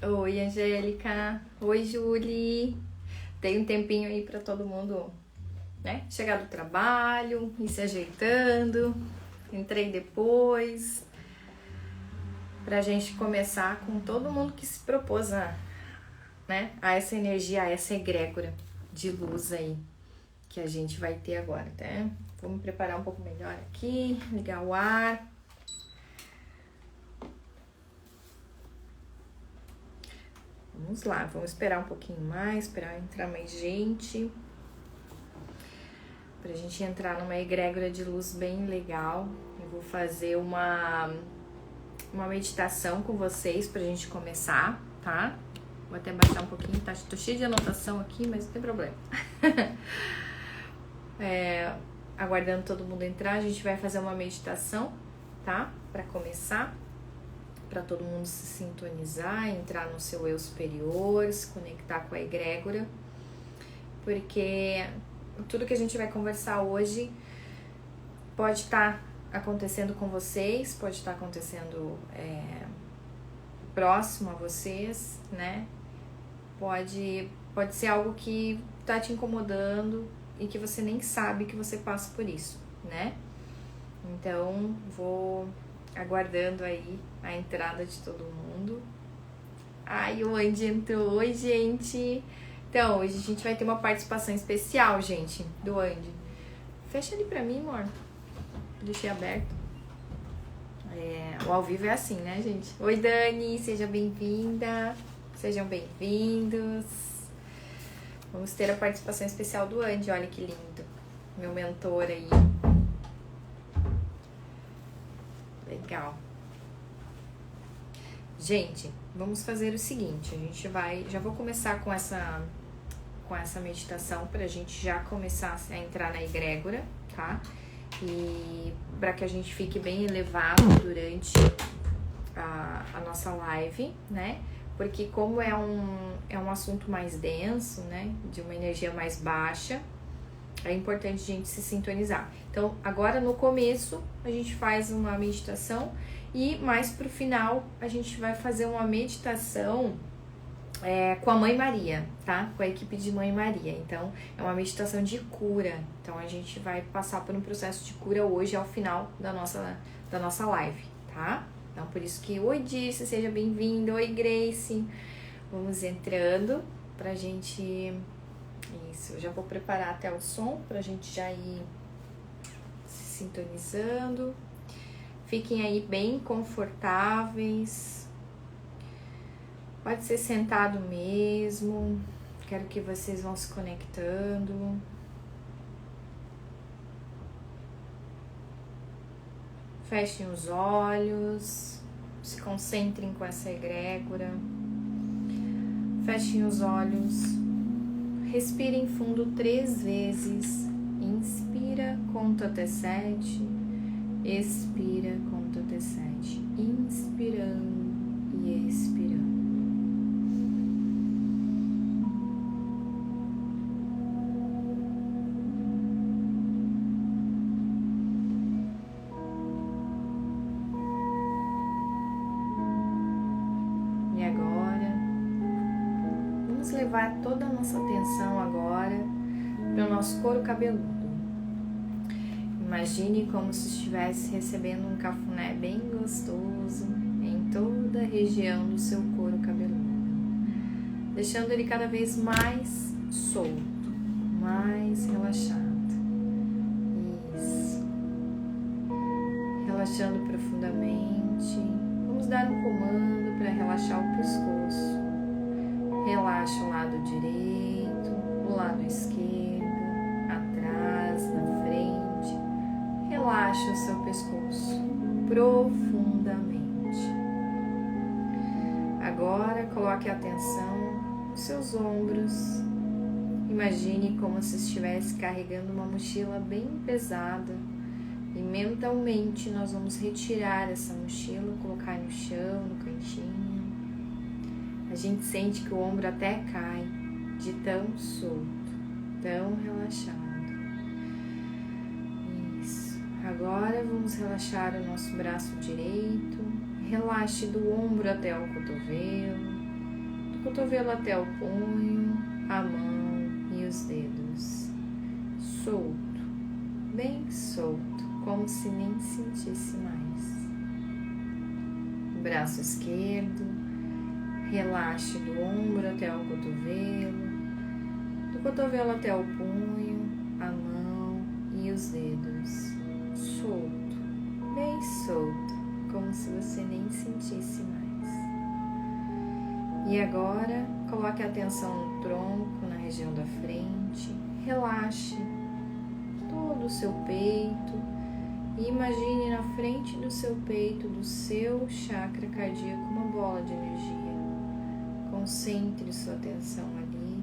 Oi, Angélica. Oi, Julie. Tem um tempinho aí pra todo mundo, né? Chegar do trabalho, ir se ajeitando. Entrei depois pra gente começar com todo mundo que se propôs né? A essa energia, a essa egrégora de luz aí que a gente vai ter agora, tá? Vou me preparar um pouco melhor aqui, ligar o ar. Vamos lá, vamos esperar um pouquinho mais, esperar entrar mais gente. Pra gente entrar numa egrégora de luz bem legal. Eu vou fazer uma meditação com vocês pra gente começar, tá? Vou até baixar um pouquinho, tá? Tô cheia de anotação aqui, mas não tem problema. Aguardando todo mundo entrar, a gente vai fazer uma meditação, tá? Pra começar, pra todo mundo se sintonizar, entrar no seu eu superior, se conectar com a egrégora, porque tudo que a gente vai conversar hoje pode estar acontecendo com vocês, pode estar acontecendo próximo a vocês, né? Pode ser algo que tá te incomodando e que você nem sabe que você passa por isso, né? Então, vou aguardando aí a entrada de todo mundo. Ai, o Andy entrou. Oi, gente! Então, hoje a gente vai ter uma participação especial, gente, do Andy. Fecha ali pra mim, amor. Deixei aberto. O ao vivo é assim, né, gente? Oi, Dani, seja bem-vinda. Sejam bem-vindos. Vamos ter a participação especial do Andy, olha que lindo. Meu mentor aí. Legal. Gente, vamos fazer o seguinte, a gente já vou começar com essa meditação pra gente já começar a entrar na egrégora, tá? E para que a gente fique bem elevado durante a nossa live, né? Porque como é um assunto mais denso, né? De uma energia mais baixa, é importante a gente se sintonizar. Então, agora no começo, a gente faz uma meditação e mais pro final, a gente vai fazer uma meditação com a Mãe Maria, tá? Com a equipe de Mãe Maria. Então, é uma meditação de cura. Então, a gente vai passar por um processo de cura hoje ao final da nossa live, tá? Então, por isso que, oi, Dirce, seja bem-vindo. Oi, Grace. Vamos entrando pra gente... Isso, eu já vou preparar até o som pra gente já ir se sintonizando. Fiquem aí bem confortáveis. Pode ser sentado mesmo. Quero que vocês vão se conectando. Fechem os olhos. Se concentrem com essa egrégora. Fechem os olhos. Respirem fundo 3 vezes. Inspira, conta até 7. Expira, conta até 7. Inspirando e expirando. E agora, vamos levar toda a nossa atenção agora para o nosso couro cabeludo. Imagine como se estivesse recebendo um cafuné bem gostoso em toda a região do seu couro cabeludo, deixando ele cada vez mais solto, mais relaxado. Isso. Relaxando profundamente. Vamos dar um comando para relaxar o pescoço. Relaxa o lado direito, o lado esquerdo, atrás, na frente. Relaxa o seu pescoço profundamente. Agora coloque a atenção nos seus ombros. Imagine como se estivesse carregando uma mochila bem pesada. E mentalmente nós vamos retirar essa mochila, colocar no chão, no cantinho. A gente sente que o ombro até cai de tão solto, tão relaxado. Isso. Agora vamos relaxar o nosso braço direito. Relaxe do ombro até o cotovelo. cotovelo até o punho, a mão e os dedos. Solto, bem solto, como se nem sentisse mais. Braço esquerdo, relaxe do ombro até o cotovelo, do cotovelo até o punho, a mão e os dedos. Solto, bem solto, como se você nem sentisse mais. E agora, coloque a atenção no tronco, na região da frente, relaxe todo o seu peito e imagine na frente do seu peito, do seu chakra cardíaco, uma bola de energia. Concentre sua atenção ali.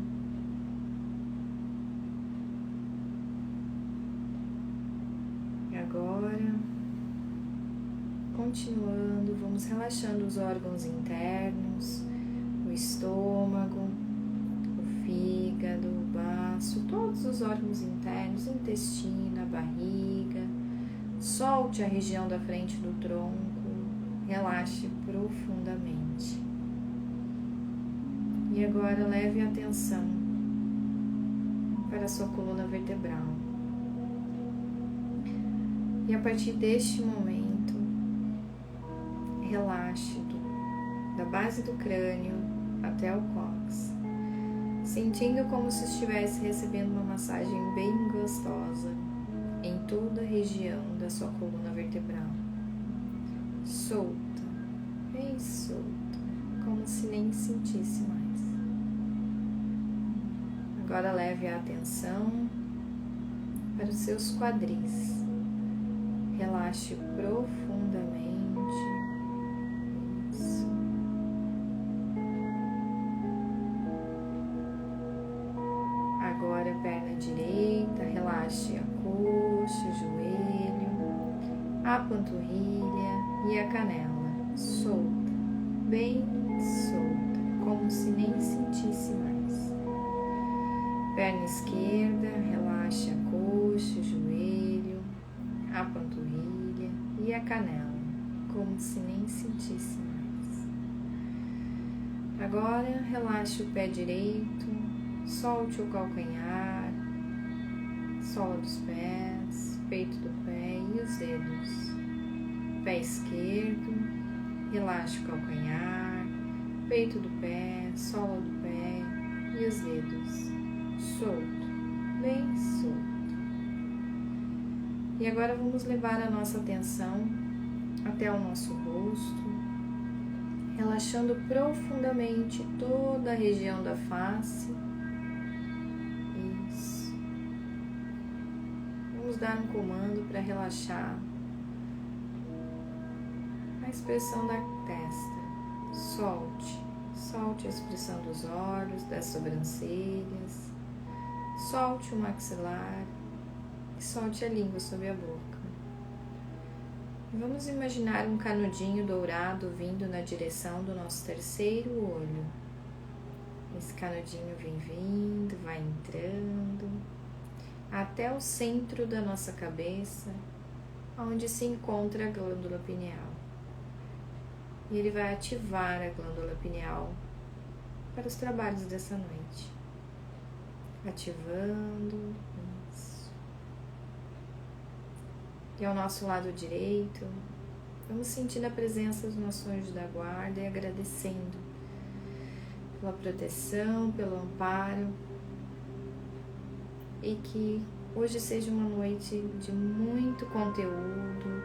E agora, continuando, vamos relaxando os órgãos internos, o estômago, o fígado, o baço, todos os órgãos internos, o intestino, a barriga. Solte a região da frente do tronco, relaxe profundamente. E agora leve a atenção para a sua coluna vertebral. E a partir deste momento, relaxe da base do crânio até o cóccix, sentindo como se estivesse recebendo uma massagem bem gostosa em toda a região da sua coluna vertebral. Solta, bem solta, como se nem sentisse mais. Agora leve a atenção para os seus quadris. Relaxe profundamente. Isso. Agora, perna direita, relaxe a coxa, o joelho, a panturrilha e a canela. Solta, bem solta, como se nem sentisse mais. Perna esquerda, relaxe a coxa, o joelho, a panturrilha e a canela, como se nem sentisse mais. Agora, relaxe o pé direito, solte o calcanhar, sola dos pés, peito do pé e os dedos. Pé esquerdo, relaxe o calcanhar, peito do pé, sola do pé e os dedos. Solto, bem solto. E agora vamos levar a nossa atenção até o nosso rosto, relaxando profundamente toda a região da face. Isso. Vamos dar um comando para relaxar a expressão da testa. Solte a expressão dos olhos, das sobrancelhas. Solte o maxilar e solte a língua sob a boca. E vamos imaginar um canudinho dourado vindo na direção do nosso terceiro olho. Esse canudinho vem vindo, vai entrando até o centro da nossa cabeça, onde se encontra a glândula pineal. E ele vai ativar a glândula pineal para os trabalhos dessa noite. Ativando isso. E ao nosso lado direito, vamos sentindo a presença dos nossos anjos da guarda e agradecendo pela proteção, pelo amparo, e que hoje seja uma noite de muito conteúdo,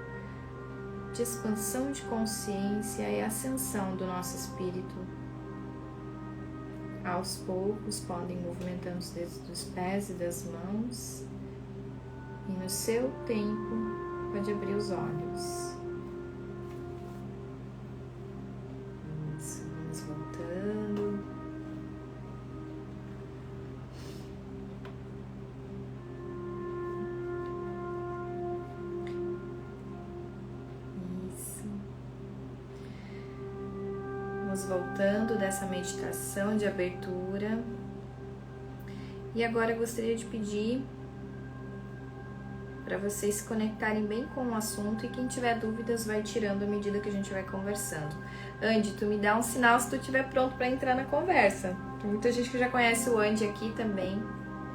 de expansão de consciência e ascensão do nosso espírito. Aos poucos, podem movimentando os dedos dos pés e das mãos, e no seu tempo pode abrir os olhos. Isso, vamos voltando. Voltando dessa meditação de abertura. E agora eu gostaria de pedir para vocês se conectarem bem com o assunto, e quem tiver dúvidas vai tirando à medida que a gente vai conversando. Andy, tu me dá um sinal se tu estiver pronto para entrar na conversa. Tem muita gente que já conhece o Andy aqui também.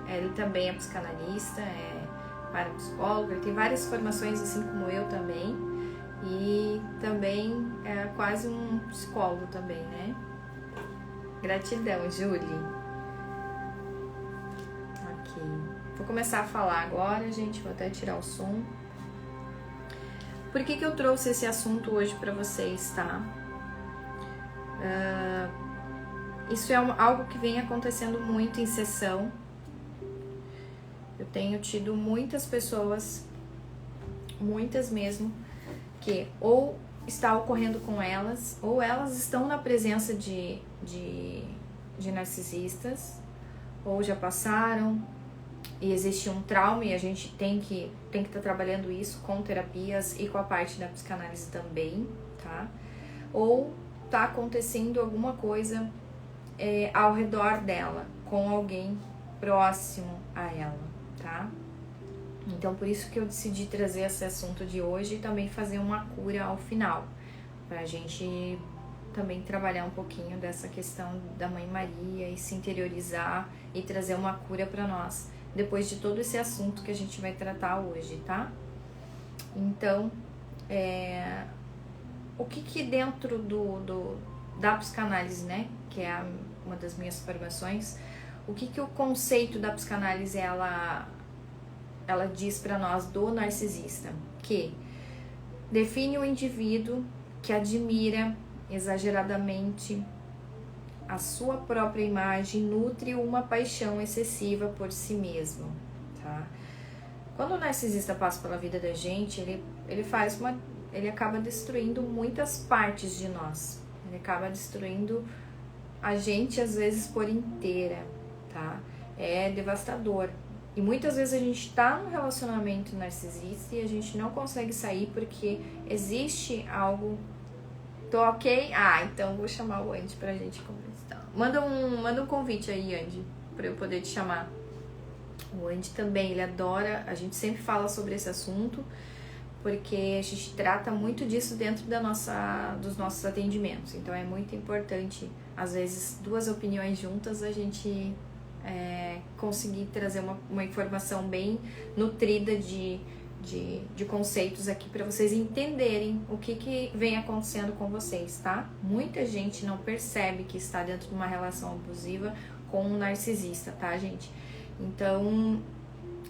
Ele também é psicanalista, é parapsicólogo, ele tem várias formações assim como eu também. E também é quase um psicólogo também, né? Gratidão, Julie. Ok. Vou começar a falar agora, gente. Vou até tirar o som. Por que eu trouxe esse assunto hoje para vocês, tá? Isso é algo que vem acontecendo muito em sessão. Eu tenho tido muitas pessoas, muitas mesmo, que ou está ocorrendo com elas, ou elas estão na presença de narcisistas, ou já passaram, e existe um trauma, e a gente tem que estar trabalhando isso com terapias e com a parte da psicanálise também, tá? Ou tá acontecendo alguma coisa ao redor dela, com alguém próximo a ela, tá? Então, por isso que eu decidi trazer esse assunto de hoje e também fazer uma cura ao final, pra gente também trabalhar um pouquinho dessa questão da Mãe Maria e se interiorizar e trazer uma cura pra nós, depois de todo esse assunto que a gente vai tratar hoje, tá? Então, o que dentro da psicanálise, né, que é uma das minhas formações, o que o conceito da psicanálise ela diz para nós do narcisista? Que define o indivíduo que admira exageradamente a sua própria imagem, nutre uma paixão excessiva por si mesmo, tá? Quando o narcisista passa pela vida da gente, ele acaba destruindo muitas partes de nós. Ele acaba destruindo a gente, às vezes, por inteira, tá? É devastador. E muitas vezes a gente tá num relacionamento narcisista e a gente não consegue sair porque existe algo. Tô ok? Então vou chamar o Andy pra gente conversar. Manda um convite aí, Andy, pra eu poder te chamar. O Andy também, ele adora, a gente sempre fala sobre esse assunto, porque a gente trata muito disso dentro dos nossos atendimentos. Então é muito importante, às vezes, duas opiniões juntas, a gente conseguir trazer uma informação bem nutrida de conceitos aqui para vocês entenderem o que vem acontecendo com vocês, tá? Muita gente não percebe que está dentro de uma relação abusiva com um narcisista, tá, gente? Então,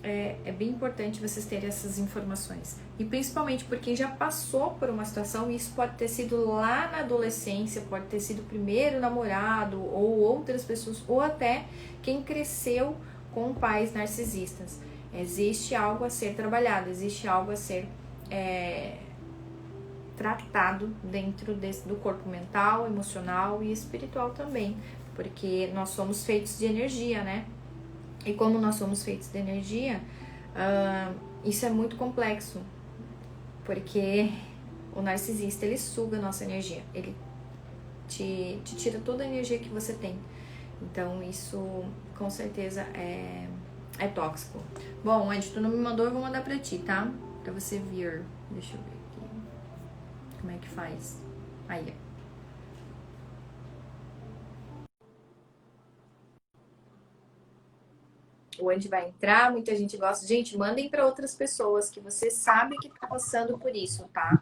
é bem importante vocês terem essas informações. E principalmente por quem já passou por uma situação, isso pode ter sido lá na adolescência, pode ter sido o primeiro namorado, ou outras pessoas, ou até quem cresceu com pais narcisistas. Existe algo a ser trabalhado, existe algo a ser tratado dentro do corpo mental, emocional e espiritual também, porque nós somos feitos de energia, né? E como nós somos feitos de energia, isso é muito complexo, porque o narcisista, ele suga a nossa energia, ele te tira toda a energia que você tem. Então isso com certeza é tóxico. Bom, Andy, tu não me mandou, eu vou mandar pra ti, tá? Pra você vir. Deixa eu ver aqui. Como é que faz? Aí, ó. O Andy vai entrar, muita gente gosta. Gente, mandem para outras pessoas que você sabe que tá passando por isso, tá?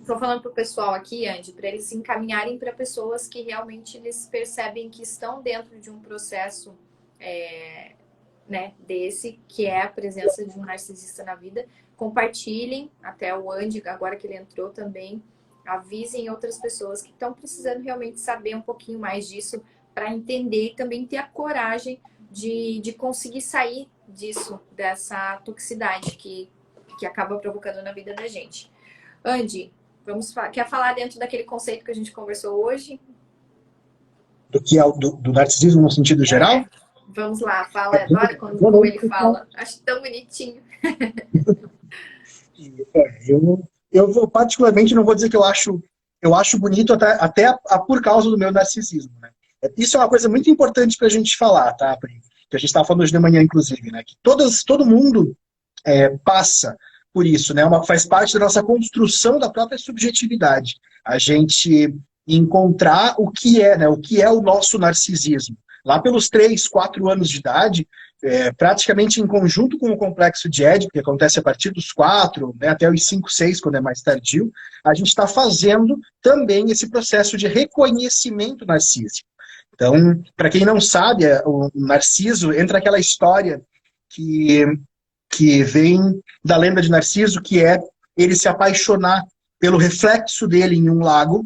Tô falando pro pessoal aqui, Andy, para eles se encaminharem para pessoas que realmente eles percebem que estão dentro de um processo, né, desse, que é a presença de um narcisista na vida. Compartilhem, até o Andy, agora que ele entrou também, avisem outras pessoas que estão precisando realmente saber um pouquinho mais disso, para entender e também ter a coragem de conseguir sair disso, dessa toxicidade que acaba provocando na vida da gente. Andy, quer falar dentro daquele conceito que a gente conversou hoje? Do que é do narcisismo no sentido geral? Vamos lá, fala, adoro como ele fala. Acho tão bonitinho. Eu particularmente não vou dizer que eu acho bonito até por causa do meu narcisismo, né? Isso é uma coisa muito importante para a gente falar, tá, Pri? que a gente estava falando hoje de manhã, inclusive, né? Que todo mundo passa por isso, né? Faz parte da nossa construção da própria subjetividade. A gente encontrar o que é, né? O que é o nosso narcisismo. Lá pelos 3, 4 anos de idade, praticamente em conjunto com o complexo de Édipo, que acontece a partir dos 4, né, até os 5, 6, quando é mais tardio, a gente está fazendo também esse processo de reconhecimento narcísico. Então, para quem não sabe, o Narciso entra naquela história que vem da lenda de Narciso, que é ele se apaixonar pelo reflexo dele em um lago,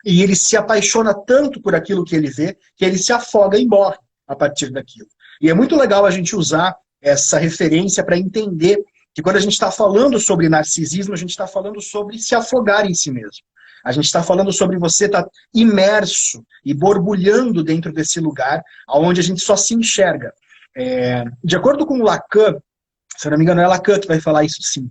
e ele se apaixona tanto por aquilo que ele vê, que ele se afoga e morre a partir daquilo. E é muito legal a gente usar essa referência para entender que quando a gente está falando sobre narcisismo, a gente está falando sobre se afogar em si mesmo. A gente está falando sobre você estar imerso e borbulhando dentro desse lugar onde a gente só se enxerga. De acordo com Lacan, se eu não me engano é Lacan que vai falar isso sim,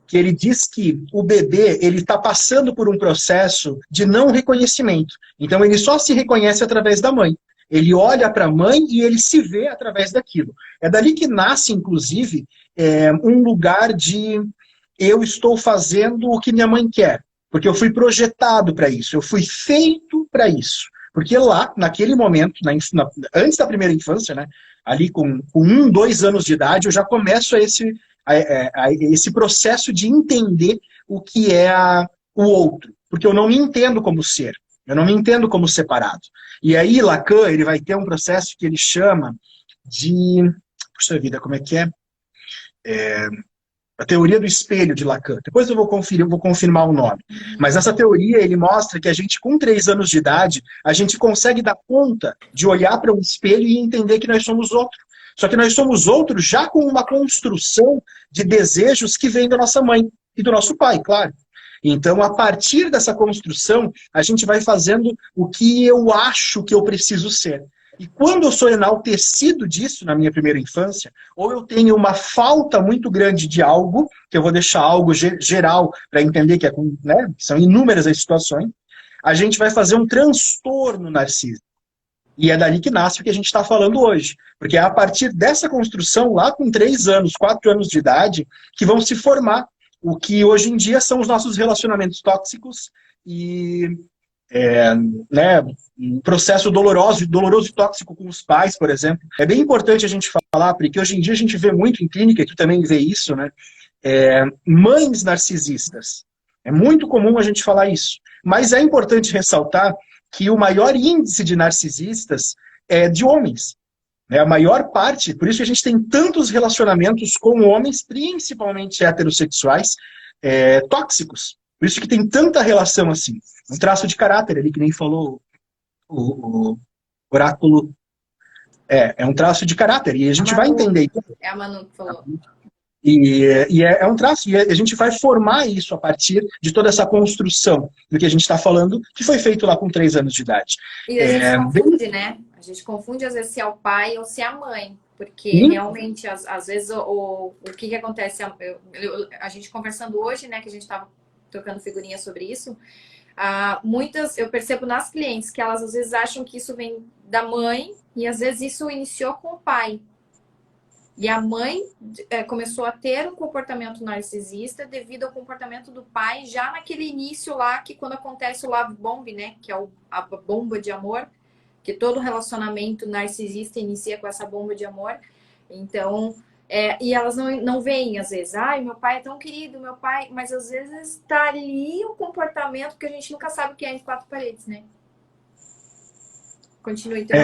que ele diz que o bebê ele está passando por um processo de não reconhecimento. Então ele só se reconhece através da mãe. Ele olha para a mãe e ele se vê através daquilo. É dali que nasce, inclusive, um lugar de eu estou fazendo o que minha mãe quer. Porque eu fui projetado para isso, eu fui feito para isso. Porque lá, naquele momento, antes da primeira infância, né, ali com 1, 2 anos de idade, eu já começo esse processo de entender o que é o outro. Porque eu não me entendo como ser, eu não me entendo como separado. E aí Lacan ele vai ter um processo que ele chama de... Puxa vida, como é que é? A teoria do espelho de Lacan. Depois eu vou confirmar o nome. Mas essa teoria, ele mostra que a gente, com 3 anos de idade, a gente consegue dar conta de olhar para um espelho e entender que nós somos outro. Só que nós somos outro já com uma construção de desejos que vem da nossa mãe e do nosso pai, claro. Então, a partir dessa construção, a gente vai fazendo o que eu acho que eu preciso ser. E quando eu sou enaltecido disso na minha primeira infância, ou eu tenho uma falta muito grande de algo, que eu vou deixar algo geral para entender que né, são inúmeras as situações, a gente vai fazer um transtorno narcísico. E é dali que nasce o que a gente está falando hoje. Porque é a partir dessa construção, lá com 3 anos, 4 anos de idade, que vão se formar o que hoje em dia são os nossos relacionamentos tóxicos e né, um processo doloroso e tóxico com os pais, por exemplo. É bem importante a gente falar, porque hoje em dia a gente vê muito em clínica, e tu também vê isso, né? Mães narcisistas. É muito comum a gente falar isso. Mas é importante ressaltar que o maior índice de narcisistas é de homens. A maior parte, por isso que a gente tem tantos relacionamentos com homens, principalmente heterossexuais, tóxicos. Por isso que tem tanta relação assim. Um traço de caráter ali, que nem falou o oráculo. É um traço de caráter, e a gente vai entender. É a Manu que falou. E é um traço, e a gente vai formar isso a partir de toda essa construção do que a gente está falando, que foi feito lá com 3 anos de idade. E a gente confunde, né? A gente confunde às vezes se é o pai ou se é a mãe, porque realmente, às vezes, o que acontece, a gente conversando hoje, né, que a gente estava trocando figurinha sobre isso, muitas, eu percebo nas clientes que elas às vezes acham que isso vem da mãe, e às vezes isso iniciou com o pai. E a mãe começou a ter um comportamento narcisista devido ao comportamento do pai já naquele início lá, que quando acontece o love bomb, né? Que é a bomba de amor, que todo relacionamento narcisista inicia com essa bomba de amor. Então, e elas não veem, às vezes, meu pai é tão querido, meu pai... Mas às vezes tá ali um comportamento que a gente nunca sabe o que é entre 4 paredes, né? Continue, então.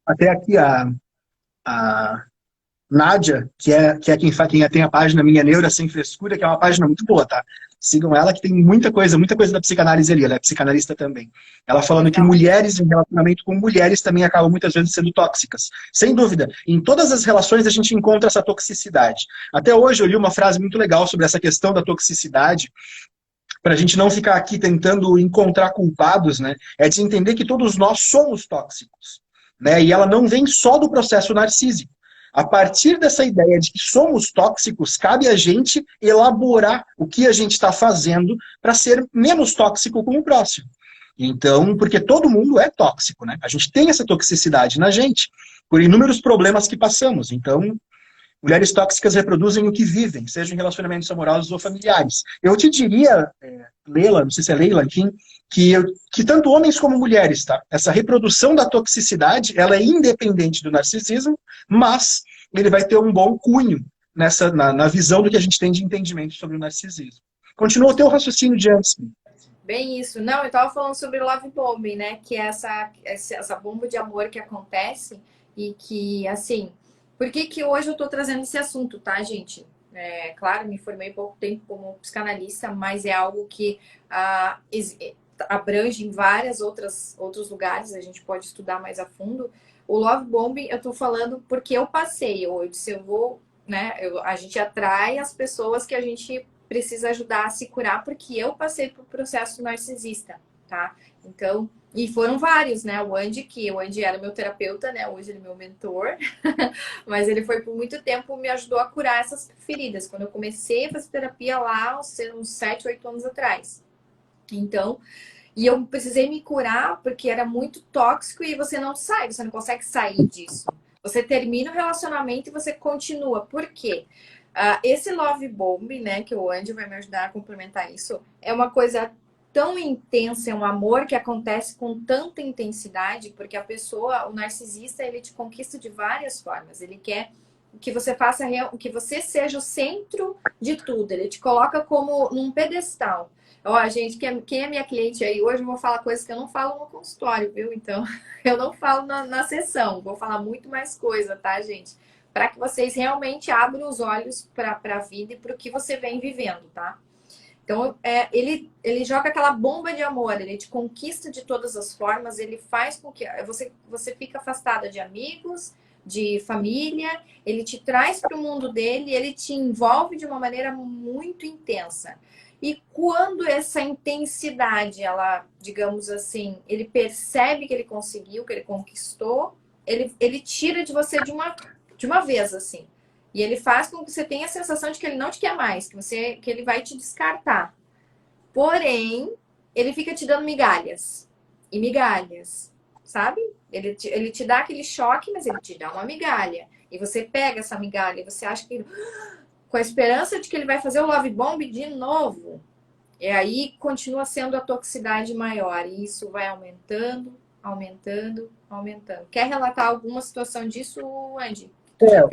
Até aqui a Nádia, que é quem tem a página Minha Neura Sem Frescura, que é uma página muito boa, tá? Sigam ela, que tem muita coisa da psicanálise ali. Ela é psicanalista também. Ela falando que mulheres em relacionamento com mulheres também acabam muitas vezes sendo tóxicas. Sem dúvida. Em todas as relações a gente encontra essa toxicidade. Até hoje eu li uma frase muito legal sobre essa questão da toxicidade, para a gente não ficar aqui tentando encontrar culpados, né? É de entender que todos nós somos tóxicos, né? E ela não vem só do processo narcísico. A partir dessa ideia de que somos tóxicos, cabe a gente elaborar o que a gente está fazendo para ser menos tóxico com o próximo. Então, porque todo mundo é tóxico, né? A gente tem essa toxicidade na gente. por inúmeros problemas que passamos. Então, mulheres tóxicas reproduzem o que vivem, seja em relacionamentos amorosos ou familiares. Eu te diria, Leila, não sei se é Leila, enfim, que tanto homens como mulheres, tá? Essa reprodução da toxicidade, ela é independente do narcisismo, mas ele vai ter um bom cunho na visão do que a gente tem de entendimento sobre o narcisismo. Continua o teu raciocínio de antes. Bem isso. Não, eu tava falando sobre o love bombing, né? Que é essa bomba de amor que acontece e que, assim... Por que hoje eu tô trazendo esse assunto, tá, gente? Claro, me formei pouco tempo como psicanalista, mas é algo que abrange em outros lugares, a gente pode estudar mais a fundo. O love bombing, eu tô falando porque eu passei. Eu disse, eu vou, né? A gente atrai as pessoas que a gente precisa ajudar a se curar, porque eu passei por processo narcisista, tá? Então, e foram vários, né? O Andy era meu terapeuta, né? Hoje ele é meu mentor, mas ele foi por muito tempo, me ajudou a curar essas feridas. Quando eu comecei a fazer terapia lá, uns 7, 8 anos atrás. Então, e eu precisei me curar porque era muito tóxico e você não sai, você não consegue sair disso. Você termina o relacionamento e você continua. Por quê? Esse love bomb, né, que o Andy vai me ajudar a complementar isso, é uma coisa tão intensa, é um amor que acontece com tanta intensidade, porque o narcisista, ele te conquista de várias formas. Ele quer que você faça, que você seja o centro de tudo. Ele te coloca como num pedestal. Ó, gente, quem é minha cliente aí, hoje eu vou falar coisas que eu não falo no consultório, viu? Então, eu não falo na sessão, vou falar muito mais coisa, tá, gente? Para que vocês realmente abram os olhos para a vida e para o que você vem vivendo, tá? Então, ele joga aquela bomba de amor, ele te conquista de todas as formas, ele faz com que você fique afastada de amigos, de família, ele te traz para o mundo dele, ele te envolve de uma maneira muito intensa. E quando essa intensidade, ela, digamos assim, ele percebe que ele conseguiu, que ele conquistou, ele tira de você de uma vez, assim. E ele faz com que você tenha a sensação de que ele não te quer mais, que ele vai te descartar. Porém, ele fica te dando migalhas. E migalhas, sabe? Ele te dá aquele choque, mas ele te dá uma migalha. E você pega essa migalha e você acha que... Com a esperança de que ele vai fazer o love bomb de novo. E aí continua sendo a toxicidade maior. E isso vai aumentando, aumentando, aumentando. Quer relatar alguma situação disso, Andy?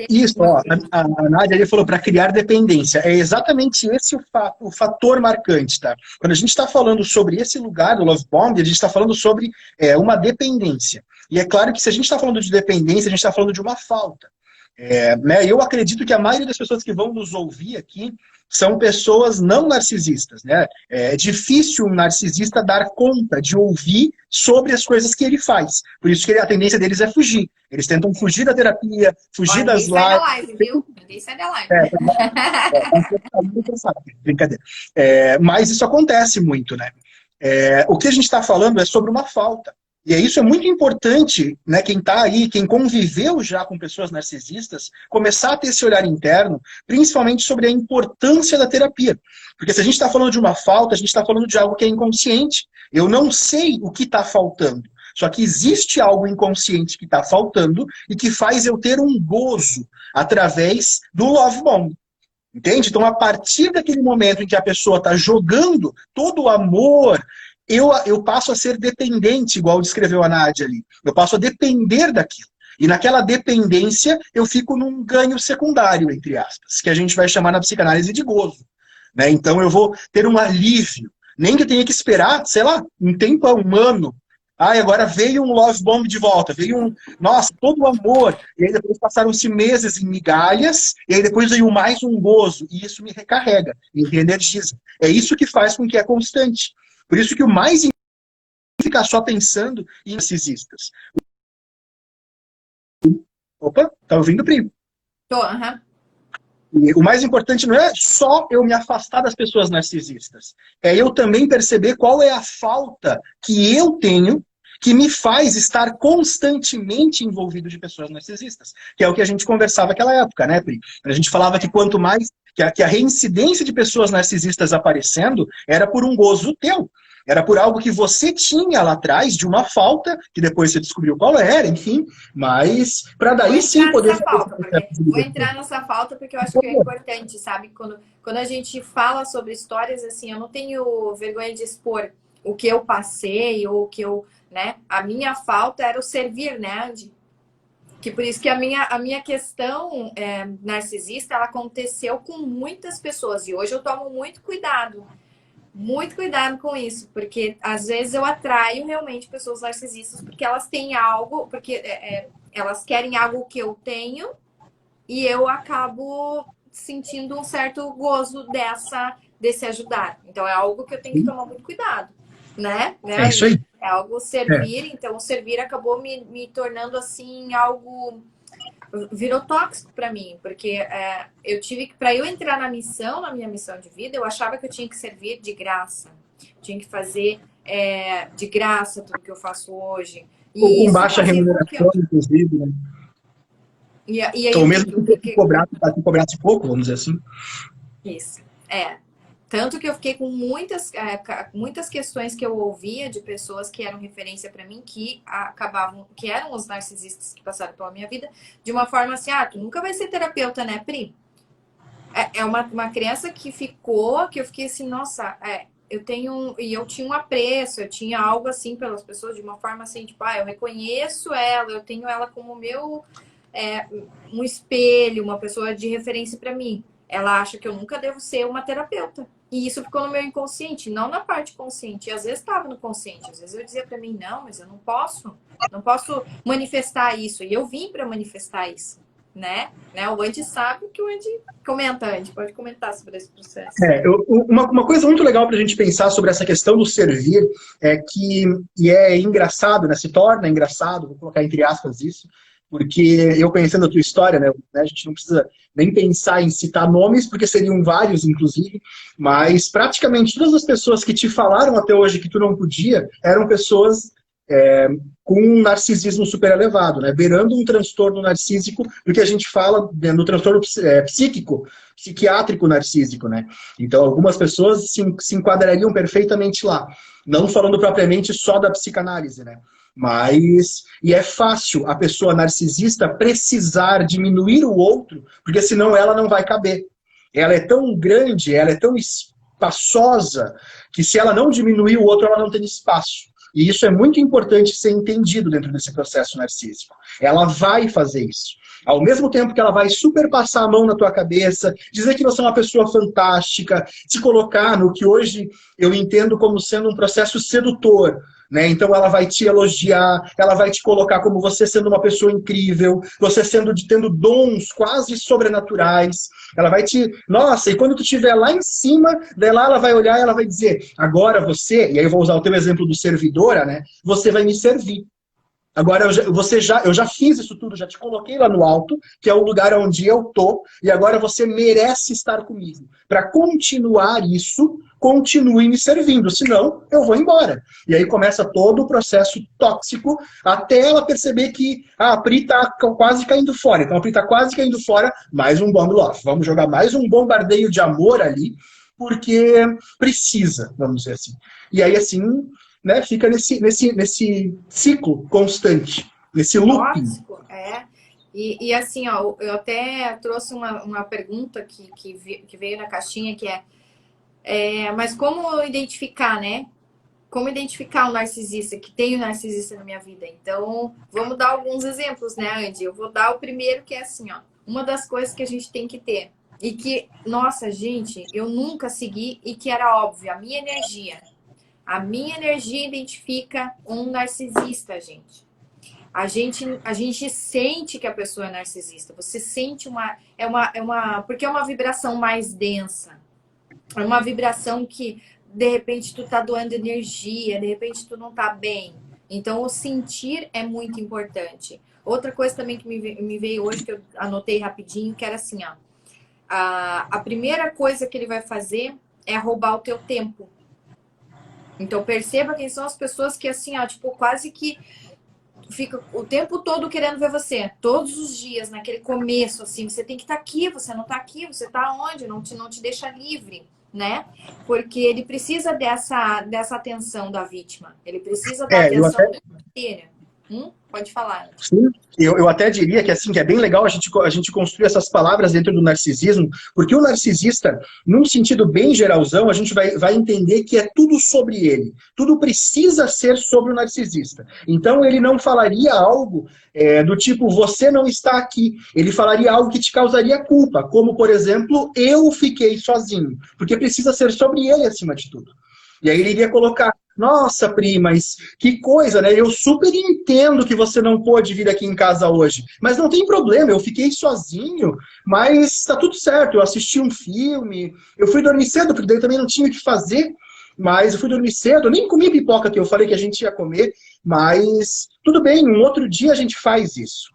Isso, ó, a Nádia ali falou para criar dependência. É exatamente esse o fator marcante, tá? Quando a gente está falando sobre esse lugar do Love Bomb, a gente está falando sobre uma dependência. E é claro que se a gente está falando de dependência, a gente está falando de uma falta. Né? Eu acredito que a maioria das pessoas que vão nos ouvir aqui são pessoas não narcisistas, né? É difícil um narcisista dar conta de ouvir sobre as coisas que ele faz. Por isso que a tendência deles é fugir. Eles tentam fugir da terapia, fugir das lives. Sai da live, viu? Ninguém sai da live. Brincadeira. Mas isso acontece muito, né? O que a gente está falando é sobre uma falta. E isso é muito importante, né, quem está aí, quem conviveu já com pessoas narcisistas, começar a ter esse olhar interno, principalmente sobre a importância da terapia. Porque se a gente está falando de uma falta, a gente está falando de algo que é inconsciente. Eu não sei o que está faltando. Só que existe algo inconsciente que está faltando e que faz eu ter um gozo através do love bomb. Entende? Então, a partir daquele momento em que a pessoa está jogando todo o amor, eu passo a ser dependente, igual descreveu a Nádia ali. Eu passo a depender daquilo. E naquela dependência, eu fico num ganho secundário, entre aspas, que a gente vai chamar na psicanálise de gozo. Né? Então, eu vou ter um alívio. Nem que eu tenha que esperar, sei lá, um tempo humano. Agora veio um love bomb de volta, veio nossa, todo o amor. E aí depois passaram-se meses em migalhas, e aí depois veio mais um gozo. E isso me recarrega, me reenergiza. É isso que faz com que é constante. Por isso que o mais importante é ficar só pensando em narcisistas. Opa, tá ouvindo, Pri? Tô, aham. E o mais importante não é só eu me afastar das pessoas narcisistas. É eu também perceber qual é a falta que eu tenho que me faz estar constantemente envolvido de pessoas narcisistas. Que é o que a gente conversava naquela época, né, Pri? A gente falava que quanto mais... que a reincidência de pessoas narcisistas aparecendo era por um gozo teu. Era por algo que você tinha lá atrás, de uma falta, que depois você descobriu qual era, enfim, mas para daí sim poder fazer esse processo de Vou libertação. entrar nessa falta porque eu acho que é importante, sabe? Quando a gente fala sobre histórias, assim, eu não tenho vergonha de expor o que eu passei ou o que eu, né? A minha falta era o servir, né, Andy? Que por isso que a minha questão narcisista, ela aconteceu com muitas pessoas. E hoje eu tomo muito cuidado com isso, porque às vezes eu atraio realmente pessoas narcisistas porque elas têm algo, porque elas querem algo que eu tenho e eu acabo sentindo um certo gozo desse ajudar. Então é algo que eu tenho que tomar muito cuidado, É isso aí. É algo É. servir, então o servir acabou me tornando assim algo virou tóxico para mim, porque eu tive que, para eu entrar na minha missão de vida, eu achava que eu tinha que servir de graça, tinha que fazer de graça tudo que eu faço hoje. Ou E com isso baixa fazia com que eu. remuneração, inclusive, né? E aí Ou o que, mesmo que cobrasse pouco, vamos dizer assim. isso. Tanto que eu fiquei com muitas questões que eu ouvia de pessoas que eram referência para mim, que acabavam, que eram os narcisistas que passaram pela minha vida, de uma forma assim, tu nunca vai ser terapeuta, né, Pri? É uma criança que ficou, que eu fiquei assim, nossa, eu tinha um apreço, eu tinha algo assim pelas pessoas, de uma forma assim, tipo, eu reconheço ela, eu tenho ela como meu, um espelho, uma pessoa de referência para mim. Ela acha que eu nunca devo ser uma terapeuta. E isso ficou no meu inconsciente, não na parte consciente. E às vezes estava no consciente, às vezes eu dizia para mim, não, mas eu não posso manifestar isso. E eu vim para manifestar isso, né? O Andy sabe que o Andy comenta, Andy pode comentar sobre esse processo. Uma coisa muito legal para a gente pensar sobre essa questão do servir é que, e é engraçado, né? Se torna engraçado, vou colocar entre aspas isso, porque eu conhecendo a tua história, né, a gente não precisa nem pensar em citar nomes, porque seriam vários, inclusive, mas praticamente todas as pessoas que te falaram até hoje que tu não podia, eram pessoas com um narcisismo super elevado, né, beirando um transtorno narcísico, do que a gente fala no transtorno psíquico, psiquiátrico narcísico, né. Então, algumas pessoas se enquadrariam perfeitamente lá, não falando propriamente só da psicanálise, né. Mas, e é fácil a pessoa narcisista precisar diminuir o outro, porque senão ela não vai caber. Ela é tão grande, ela é tão espaçosa, que se ela não diminuir o outro, ela não tem espaço. E isso é muito importante ser entendido dentro desse processo narcísico. Ela vai fazer isso. Ao mesmo tempo que ela vai super passar a mão na tua cabeça, dizer que você é uma pessoa fantástica, te colocar no que hoje eu entendo como sendo um processo sedutor, né? Então ela vai te elogiar, ela vai te colocar como você sendo uma pessoa incrível, você tendo dons quase sobrenaturais. Ela vai te... Nossa, e quando tu estiver lá em cima, daí lá ela vai olhar e ela vai dizer, agora você, e aí eu vou usar o teu exemplo do servidora, né? Você vai me servir. Agora, eu já fiz isso tudo, já te coloquei lá no alto, que é o lugar onde eu tô, e agora você merece estar comigo. Para continuar isso, continue me servindo, senão eu vou embora. E aí começa todo o processo tóxico, até ela perceber que a Pri tá quase caindo fora. Então a Pri tá quase caindo fora, mais um bomb love. Vamos jogar mais um bombardeio de amor ali, porque precisa, vamos dizer assim. E aí, assim, né, fica nesse ciclo constante, nesse looping. Tóxico, E assim, ó, eu até trouxe uma pergunta que veio na caixinha, que mas como identificar, né? Como identificar um narcisista, que tem um narcisista na minha vida? Então, vamos dar alguns exemplos, né, Andy? Eu vou dar o primeiro, que é assim, ó. Uma das coisas que a gente tem que ter, e que, nossa, gente, eu nunca segui, e que era óbvio, a minha energia. A minha energia identifica um narcisista, gente. A gente sente que a pessoa é narcisista. Você sente porque é uma vibração mais densa. É uma vibração que, de repente, tu tá doando energia, de repente tu não tá bem. Então, o sentir é muito importante. Outra coisa também que me veio hoje, que eu anotei rapidinho, que era assim, ó. A primeira coisa que ele vai fazer é roubar o teu tempo. Então, perceba quem são as pessoas que, assim, ó, tipo, quase que fica o tempo todo querendo ver você. Todos os dias, naquele começo, assim, você tem que estar aqui, você não está aqui, você está onde? Não te deixa livre. né? Porque ele precisa dessa atenção da vítima. Ele precisa da Eu atenção até, inteira. Pode falar. sim, eu até diria que assim, que é bem legal a gente construir essas palavras dentro do narcisismo, porque o narcisista, num sentido bem geralzão, a gente vai entender que é tudo sobre ele. Tudo precisa ser sobre o narcisista. Então ele não falaria algo do tipo, você não está aqui. Ele falaria algo que te causaria culpa, como, por exemplo, eu fiquei sozinho. Porque precisa ser sobre ele acima de tudo. E aí ele iria colocar, nossa, Pri, mas que coisa, né? Eu super entendo que você não pôde vir aqui em casa hoje. Mas não tem problema, eu fiquei sozinho, mas tá tudo certo. Eu assisti um filme, eu fui dormir cedo, porque daí também não tinha o que fazer. Mas eu fui dormir cedo, eu nem comi pipoca que eu falei que a gente ia comer. Mas tudo bem, um outro dia a gente faz isso.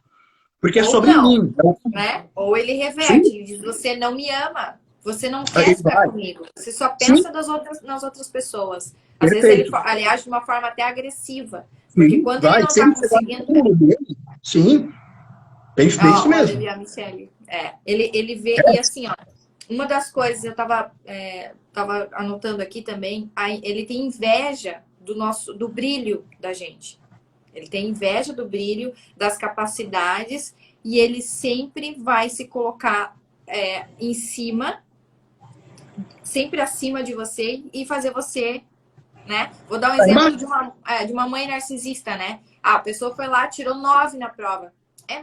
Porque é Ou sobre não, mim. né? Ou ele Sim, reverte, ele diz, você não me ama, você não quer ele ficar vai. comigo, você só Sim, pensa nas outras pessoas. Às vezes perfeito. ele age de uma forma até agressiva, porque Sim, quando ele vai. não Se tá ele chegar no conseguindo... cúmulo dele, sim, bem isso Olha mesmo. ali a Michelle. Ele vê, e assim, ó, uma das coisas, eu tava anotando aqui também, ele tem inveja do brilho da gente. Ele tem inveja do brilho, das capacidades, e ele sempre vai se colocar em cima, sempre acima de você e fazer você, né? Vou dar um Tá exemplo embaixo. de uma mãe narcisista, né? A pessoa foi lá, tirou 9 na prova.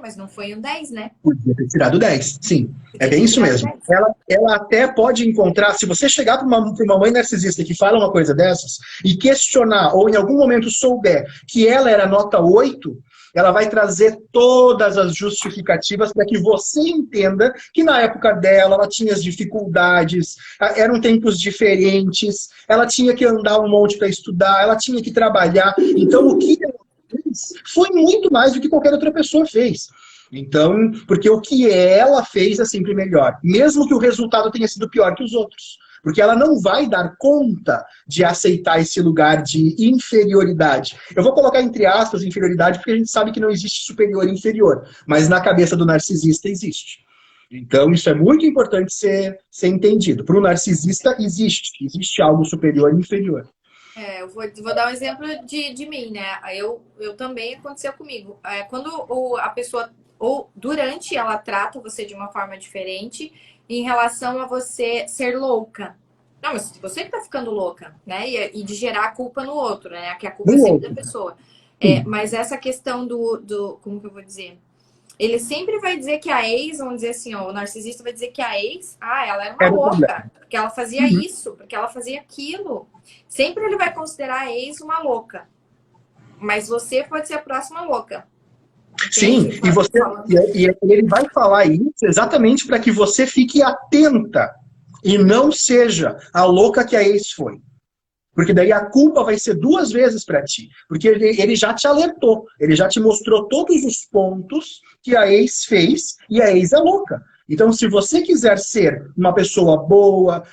Mas não foi um 10, né? Podia ter tirado 10, sim. É Podia bem ter isso tirado mesmo. 10. Ela até pode encontrar, se você chegar para uma mãe narcisista que fala uma coisa dessas e questionar, ou em algum momento souber que ela era nota 8, ela vai trazer todas as justificativas para que você entenda que na época dela ela tinha as dificuldades, eram tempos diferentes, ela tinha que andar um monte para estudar, ela tinha que trabalhar. Então o que ela fez foi muito mais do que qualquer outra pessoa fez. Então, porque o que ela fez é sempre melhor, mesmo que o resultado tenha sido pior que os outros. Porque ela não vai dar conta de aceitar esse lugar de inferioridade. Eu vou colocar entre aspas inferioridade, porque a gente sabe que não existe superior e inferior, mas na cabeça do narcisista existe. Então, isso é muito importante ser entendido. Para o narcisista, existe algo superior e inferior. Eu vou dar um exemplo de mim, né? Eu também aconteceu comigo. Quando a pessoa, ou durante, ela trata você de uma forma diferente em relação a você ser louca. Não, mas você que tá ficando louca, né? E de gerar a culpa no outro, né? Que a culpa é No sempre da outro, pessoa. sim. Mas essa questão como que eu vou dizer? Ele sempre vai dizer que a ex, vamos dizer assim, ó, o narcisista vai dizer que a ex, ela era uma Era o problema. louca, porque ela fazia Uhum. isso, porque ela fazia aquilo. Sempre ele vai considerar a ex uma louca. Mas você pode ser a próxima louca. Sim, Entende? e você Falando. e ele vai falar isso exatamente para que você fique atenta e não seja a louca que a ex foi. Porque daí a culpa vai ser duas vezes para ti. Porque ele já te alertou, ele já te mostrou todos os pontos que a ex fez e a ex é louca. Então, se você quiser ser uma pessoa boa,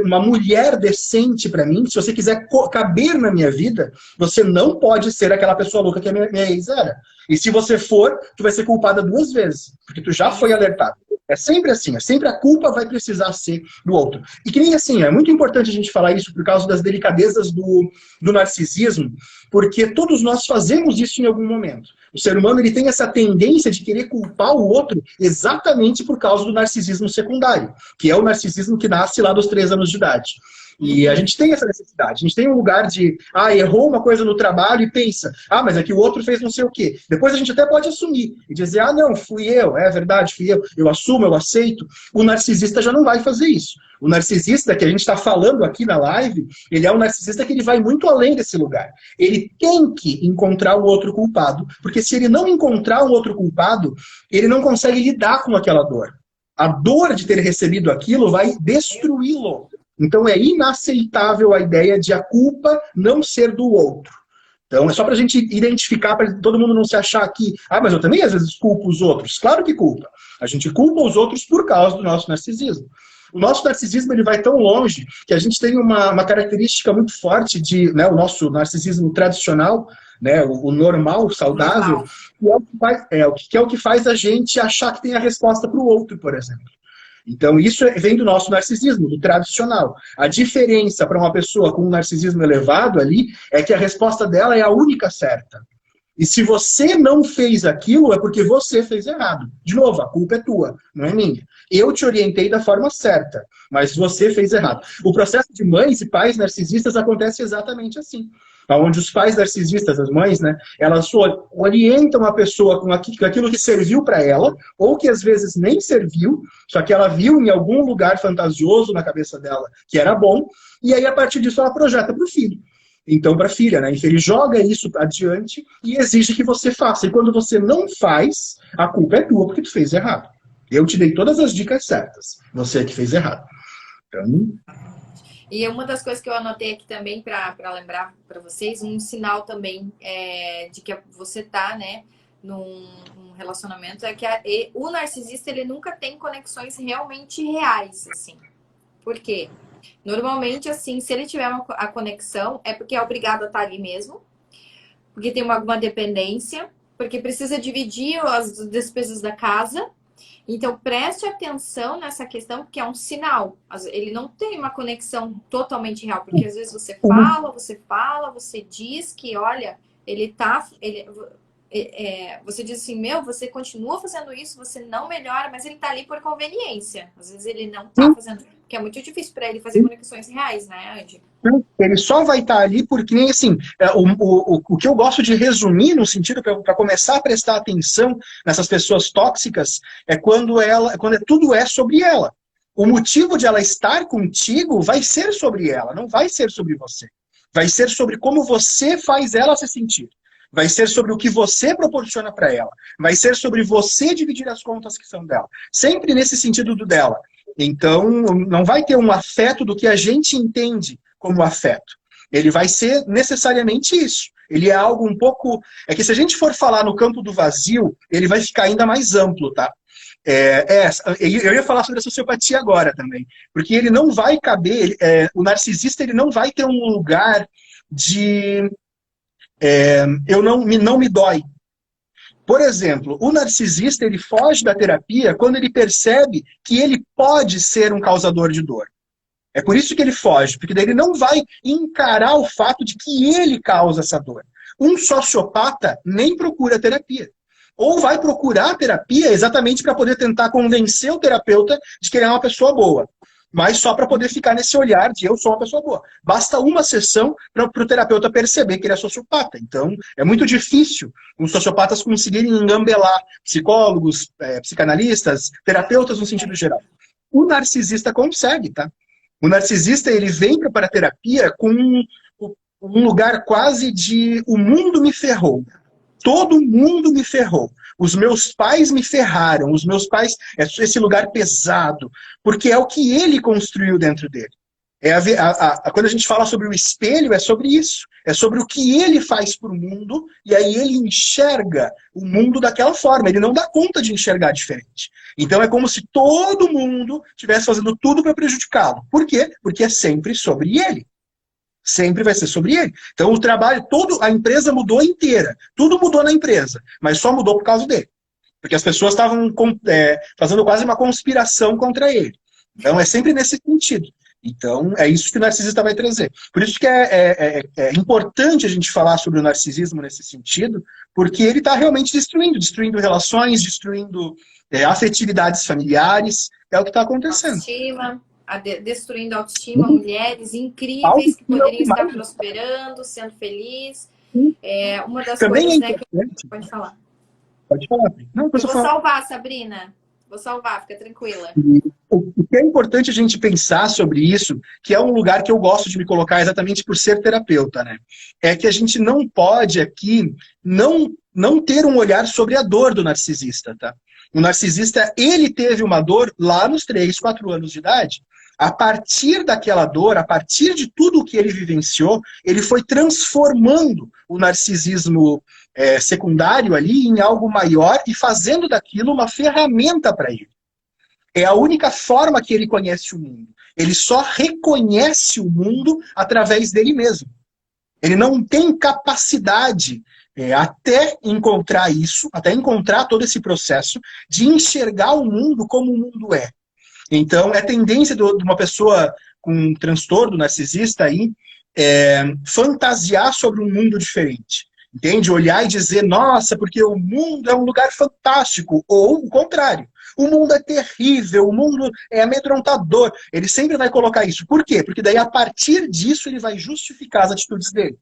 uma mulher decente para mim, se você quiser caber na minha vida, você não pode ser aquela pessoa louca que a minha ex era. E se você for, tu vai ser culpada duas vezes, porque tu já foi alertado. É sempre assim, é sempre a culpa vai precisar ser do outro. E que nem assim, é muito importante a gente falar isso por causa das delicadezas do narcisismo, porque todos nós fazemos isso em algum momento. O ser humano ele tem essa tendência de querer culpar o outro exatamente por causa do narcisismo secundário, que é o narcisismo que nasce lá dos 3 anos de idade. E a gente tem essa necessidade. A gente tem um lugar de, errou uma coisa no trabalho e pensa, mas é que o outro fez não sei o quê. Depois a gente até pode assumir e dizer, não, fui eu, é verdade, fui eu assumo, eu aceito. O narcisista já não vai fazer isso. O narcisista que a gente está falando aqui na live, ele é um narcisista que ele vai muito além desse lugar. Ele tem que encontrar o outro culpado, porque se ele não encontrar um outro culpado, ele não consegue lidar com aquela dor. A dor de ter recebido aquilo vai destruí-lo. Então é inaceitável a ideia de a culpa não ser do outro. Então é só para a gente identificar, para todo mundo não se achar aqui, mas eu também às vezes culpo os outros. Claro que culpa. A gente culpa os outros por causa do nosso narcisismo. O nosso narcisismo ele vai tão longe que a gente tem uma característica muito forte de, né, o nosso narcisismo tradicional, né, o normal, o saudável, Normal. que é o que faz a gente achar que tem a resposta para o outro, por exemplo. Então, isso vem do nosso narcisismo, do tradicional. A diferença para uma pessoa com um narcisismo elevado ali é que a resposta dela é a única certa. E se você não fez aquilo, é porque você fez errado. De novo, a culpa é tua, não é minha. Eu te orientei da forma certa, mas você fez errado. O processo de mães e pais narcisistas acontece exatamente assim. Onde os pais narcisistas, as mães, né, elas orientam a pessoa com aquilo que serviu para ela, ou que às vezes nem serviu, só que ela viu em algum lugar fantasioso na cabeça dela que era bom, e aí a partir disso ela projeta para o filho. Então, para a filha, né? Então, ele joga isso adiante e exige que você faça. E quando você não faz, a culpa é tua porque tu fez errado. Eu te dei todas as dicas certas. Você é que fez errado. Então... E uma das coisas que eu anotei aqui também para lembrar para vocês, um sinal também de que você tá, né, num relacionamento, é que o narcisista, ele nunca tem conexões realmente reais, assim. Por quê? Normalmente, assim, se ele tiver a conexão, é porque é obrigado a estar ali mesmo, porque tem alguma dependência, porque precisa dividir as despesas da casa. Então, preste atenção nessa questão, porque é um sinal. Ele não tem uma conexão totalmente real, porque às vezes você fala, você diz que, olha, você diz assim, você continua fazendo isso, você não melhora, mas ele tá ali por conveniência. Às vezes ele não tá fazendo, porque é muito difícil para ele fazer conexões reais, né, Andy? Ele só vai estar ali porque, nem assim, o que eu gosto de resumir no sentido para começar a prestar atenção nessas pessoas tóxicas é quando tudo é sobre ela. O motivo de ela estar contigo vai ser sobre ela, não vai ser sobre você. Vai ser sobre como você faz ela se sentir. Vai ser sobre o que você proporciona para ela. Vai ser sobre você dividir as contas que são dela. Sempre nesse sentido do dela. Então, não vai ter um afeto do que a gente entende como afeto. Ele vai ser necessariamente isso. Ele é algo um pouco... É que se a gente for falar no campo do vazio, ele vai ficar ainda mais amplo, tá? Eu ia falar sobre a sociopatia agora também. Porque ele não vai caber... o narcisista, ele não vai ter um lugar de... não me dói. Por exemplo, o narcisista, ele foge da terapia quando ele percebe que ele pode ser um causador de dor. É por isso que ele foge, porque daí ele não vai encarar o fato de que ele causa essa dor. Um sociopata nem procura terapia. Ou vai procurar terapia exatamente para poder tentar convencer o terapeuta de que ele é uma pessoa boa. Mas só para poder ficar nesse olhar de eu sou uma pessoa boa. Basta uma sessão para o terapeuta perceber que ele é sociopata. Então, é muito difícil os sociopatas conseguirem engambelar psicólogos, psicanalistas, terapeutas no sentido geral. O narcisista consegue, tá? O narcisista, ele vem para a terapia com um lugar quase de o mundo me ferrou. Todo mundo me ferrou. Os meus pais me ferraram. Os meus pais... Esse lugar pesado. Porque é o que ele construiu dentro dele. Quando a gente fala sobre o espelho, é sobre isso. É sobre o que ele faz para o mundo, e aí ele enxerga o mundo daquela forma. Ele não dá conta de enxergar diferente. Então é como se todo mundo estivesse fazendo tudo para prejudicá-lo. Por quê? Porque é sempre sobre ele. Sempre vai ser sobre ele. Então o trabalho, a empresa mudou inteira. Tudo mudou na empresa, mas só mudou por causa dele. Porque as pessoas estavam fazendo quase uma conspiração contra ele. Então é sempre nesse sentido. Então, é isso que o narcisista vai trazer. Por isso que é importante a gente falar sobre o narcisismo nesse sentido, porque ele está realmente destruindo relações, destruindo afetividades familiares, é o que está acontecendo. Autoestima, destruindo a autoestima, mulheres incríveis que poderiam estar prosperando, sendo felizes. Uma das também coisas, é importante. que... Pode falar. Pode falar. Não, eu vou salvar, Sabrina. Vou salvar, fica tranquila. O que é importante a gente pensar sobre isso, que é um lugar que eu gosto de me colocar exatamente por ser terapeuta, né? É que a gente não pode aqui não ter um olhar sobre a dor do narcisista, tá? O narcisista, ele teve uma dor lá nos 3, 4 anos de idade. A partir daquela dor, a partir de tudo o que ele vivenciou, ele foi transformando o narcisismo secundário ali em algo maior e fazendo daquilo uma ferramenta para ele. É a única forma que ele conhece o mundo. Ele só reconhece o mundo através dele mesmo. Ele não tem capacidade, até encontrar isso, até encontrar todo esse processo, de enxergar o mundo como o mundo é. Então, é tendência de uma pessoa com um transtorno narcisista aí fantasiar sobre um mundo diferente. Entende? Olhar e dizer, nossa, porque o mundo é um lugar fantástico. Ou o contrário. O mundo é terrível, o mundo é amedrontador. Ele sempre vai colocar isso. Por quê? Porque daí, a partir disso, ele vai justificar as atitudes dele.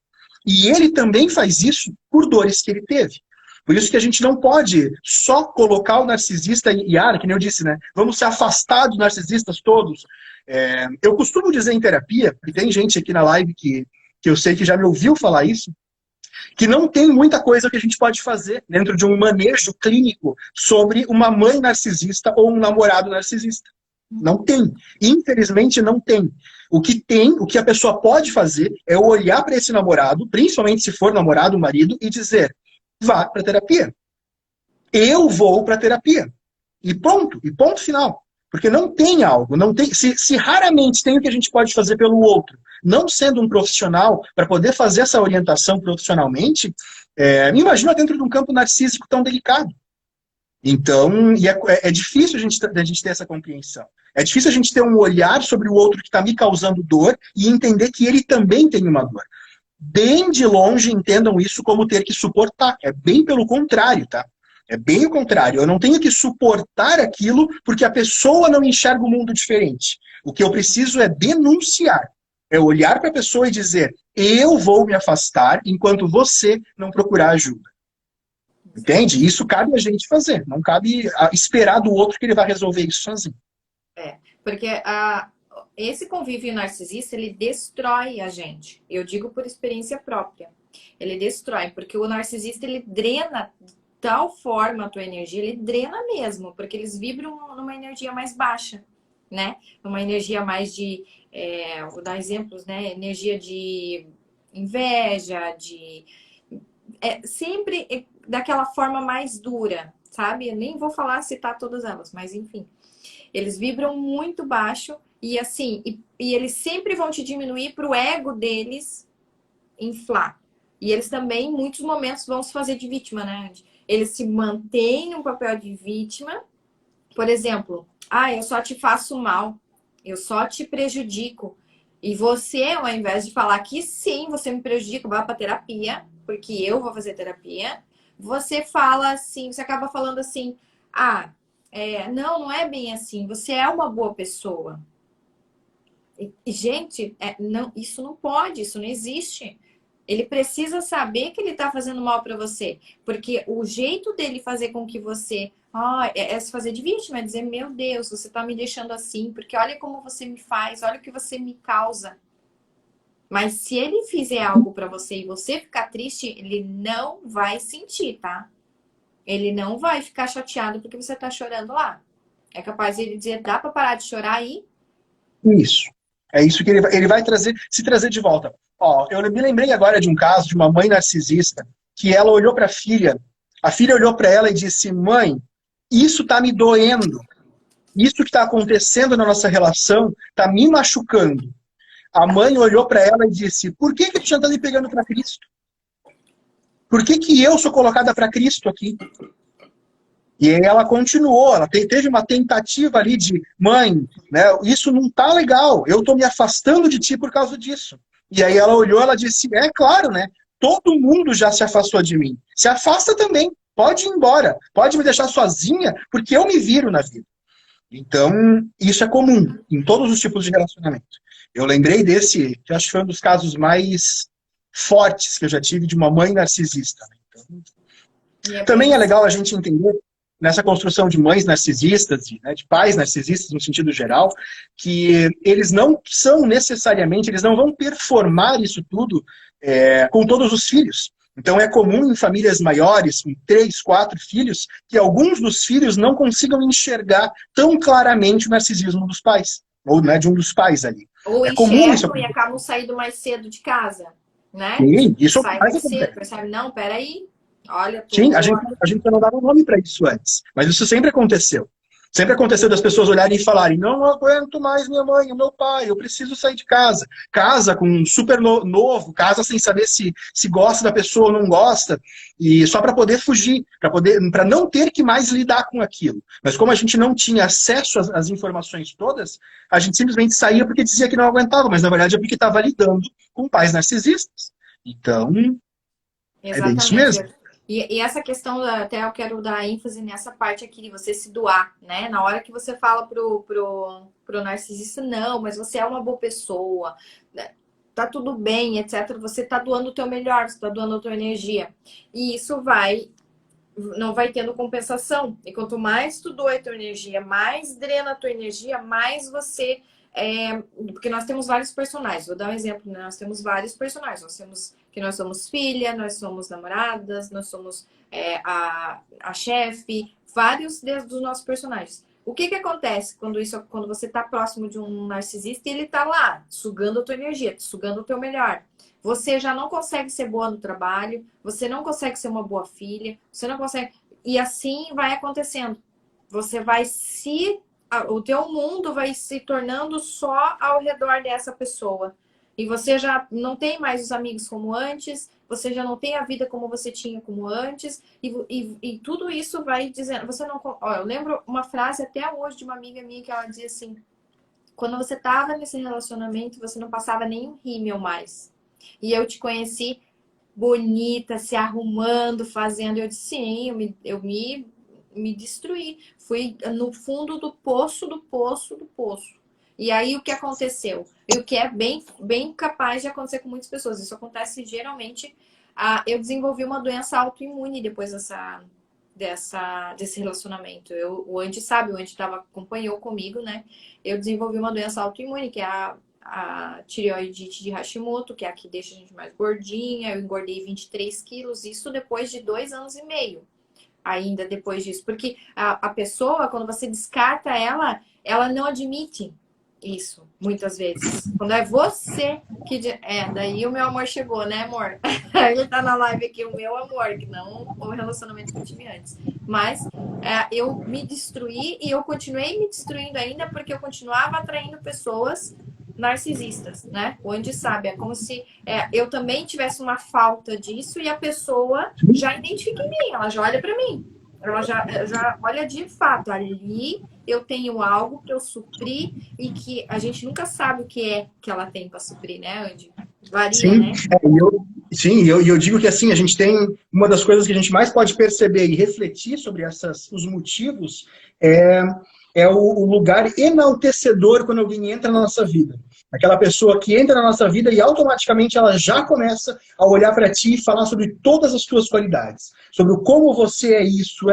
E ele também faz isso por dores que ele teve. Por isso que a gente não pode só colocar o narcisista em que nem eu disse, né? Vamos se afastar dos narcisistas todos. Eu costumo dizer em terapia, e tem gente aqui na live que eu sei que já me ouviu falar isso, que não tem muita coisa que a gente pode fazer dentro de um manejo clínico sobre uma mãe narcisista ou um namorado narcisista. Não tem. Infelizmente, não tem. O que a pessoa pode fazer é olhar para esse namorado, principalmente se for namorado ou marido, e dizer, vá para terapia. Eu vou para terapia. E ponto final. Porque não tem algo, não tem. Se raramente tem o que a gente pode fazer pelo outro, não sendo um profissional, para poder fazer essa orientação profissionalmente, me imagina dentro de um campo narcísico tão delicado. Então, é difícil a gente ter essa compreensão. É difícil a gente ter um olhar sobre o outro que está me causando dor e entender que ele também tem uma dor. Bem de longe entendam isso como ter que suportar. É bem pelo contrário, tá? É bem o contrário. Eu não tenho que suportar aquilo porque a pessoa não enxerga o mundo diferente. O que eu preciso é denunciar. É olhar para a pessoa e dizer, eu vou me afastar enquanto você não procurar ajuda. Entende? Isso cabe a gente fazer. Não cabe esperar do outro que ele vai resolver isso sozinho. Porque esse convívio narcisista, ele destrói a gente. Eu digo por experiência própria. Ele destrói, porque o narcisista, ele drena de tal forma a tua energia, ele drena mesmo, porque eles vibram numa energia mais baixa, né? Numa energia mais de, vou dar exemplos, né? Energia de inveja, sempre daquela forma mais dura, sabe? Eu nem vou citar todas elas, mas enfim. Eles vibram muito baixo e assim, e eles sempre vão te diminuir para o ego deles inflar. E eles também, em muitos momentos, vão se fazer de vítima, né? Eles se mantêm no papel de vítima. Por exemplo, eu só te faço mal, eu só te prejudico. E você, ao invés de falar que sim, você me prejudica, vai para terapia, porque eu vou fazer terapia, você fala assim, você acaba falando assim, não é bem assim, você é uma boa pessoa. E gente, não, isso não pode, isso não existe. Ele precisa saber que ele está fazendo mal para você. Porque o jeito dele fazer com que você... é se fazer de vítima, é dizer, meu Deus, você está me deixando assim, porque olha como você me faz, olha o que você me causa. Mas se ele fizer algo para você e você ficar triste, ele não vai sentir, tá? Ele não vai ficar chateado porque você tá chorando lá. É capaz de ele dizer, dá para parar de chorar aí? Isso. É isso que ele vai se trazer de volta. Eu me lembrei agora de um caso de uma mãe narcisista que ela olhou para a filha olhou para ela e disse, mãe, isso tá me doendo. Isso que está acontecendo na nossa relação tá me machucando. A mãe olhou para ela e disse, por que tu já está me pegando para Cristo? Por que eu sou colocada para Cristo aqui? E aí ela continuou, ela teve uma tentativa ali de, mãe, né, isso não tá legal, eu tô me afastando de ti por causa disso. E aí ela olhou, ela disse, claro, né, todo mundo já se afastou de mim. Se afasta também, pode ir embora, pode me deixar sozinha, porque eu me viro na vida. Então, isso é comum em todos os tipos de relacionamento. Eu lembrei desse, que eu acho que foi um dos casos mais fortes que eu já tive de uma mãe narcisista. Então, também é legal a gente entender nessa construção de mães narcisistas, de pais narcisistas no sentido geral, que eles não são necessariamente, eles não vão performar isso tudo com todos os filhos. Então é comum em famílias maiores, com 3, 4 filhos, que alguns dos filhos não consigam enxergar tão claramente o narcisismo dos pais, ou de um dos pais ali. Ou enxergam e acabam saindo mais cedo de casa, né? Sim, isso sai mais cedo, percebe? Não, peraí. Olha, sim, a gente não dava um nome para isso antes, mas isso sempre aconteceu. Sempre aconteceu das pessoas olharem e falarem, não aguento mais minha mãe, o meu pai, eu preciso sair de casa. Casa com um super novo, casa sem saber se gosta da pessoa ou não gosta, e só para poder fugir, para não ter que mais lidar com aquilo. Mas como a gente não tinha acesso às informações todas, a gente simplesmente saía porque dizia que não aguentava, mas na verdade é porque estava lidando com pais narcisistas. Então, é bem isso Exatamente. mesmo. E essa questão, até eu quero dar ênfase nessa parte aqui de você se doar, né? Na hora que você fala pro narcisista, não, mas você é uma boa pessoa, né? Tá tudo bem, etc. Você tá doando o teu melhor, você tá doando a tua energia. E isso não vai tendo compensação. E quanto mais tu doa a tua energia, mais drena a tua energia, mais você... porque nós temos vários personagens. Vou dar um exemplo, né? Nós temos vários personagens. Nós somos filha, nós somos namoradas, nós somos a chefe, vários dos nossos personagens. O que acontece quando você está próximo de um narcisista e ele está lá, sugando a tua energia, sugando o teu melhor? Você já não consegue ser boa no trabalho, você não consegue ser uma boa filha, você não consegue... E assim vai acontecendo. Você vai o teu mundo vai se tornando só ao redor dessa pessoa. E você já não tem mais os amigos como antes, você já não tem a vida como você tinha como antes, e tudo isso vai dizendo... Você não... Ó, eu lembro uma frase até hoje de uma amiga minha que ela dizia assim, quando você estava nesse relacionamento, você não passava nenhum rímel mais. E eu te conheci bonita, se arrumando, fazendo. Eu disse, sim, eu me destruí. Fui no fundo do poço, do poço, do poço. E aí o que aconteceu? E o que é bem capaz de acontecer com muitas pessoas. Isso acontece geralmente. Eu desenvolvi uma doença autoimune depois desse relacionamento. O Andy sabe, o Andy acompanhou comigo, né? Eu desenvolvi uma doença autoimune, que é a tireoidite de Hashimoto, que é a que deixa a gente mais gordinha. Eu engordei 23 quilos, isso depois de 2 anos e meio. Ainda depois disso. Porque a pessoa, quando você descarta ela não admite isso, muitas vezes. Quando é você que... daí o meu amor chegou, né, amor? Ele tá na live aqui, o meu amor, que não o relacionamento que eu tive antes. Mas eu me destruí e eu continuei me destruindo ainda porque eu continuava atraindo pessoas narcisistas, né? O Andy sabe, é como se eu também tivesse uma falta disso e a pessoa já identifica em mim, ela já olha pra mim. Ela já olha de fato, ali eu tenho algo para eu suprir e que a gente nunca sabe o que é que ela tem para suprir, né, Andy? Varia, Sim, né? Eu digo que assim, a gente tem uma das coisas que a gente mais pode perceber e refletir sobre os motivos é o lugar enaltecedor quando alguém entra na nossa vida. Aquela pessoa que entra na nossa vida e automaticamente ela já começa a olhar para ti e falar sobre todas as tuas qualidades, sobre o como você é isso,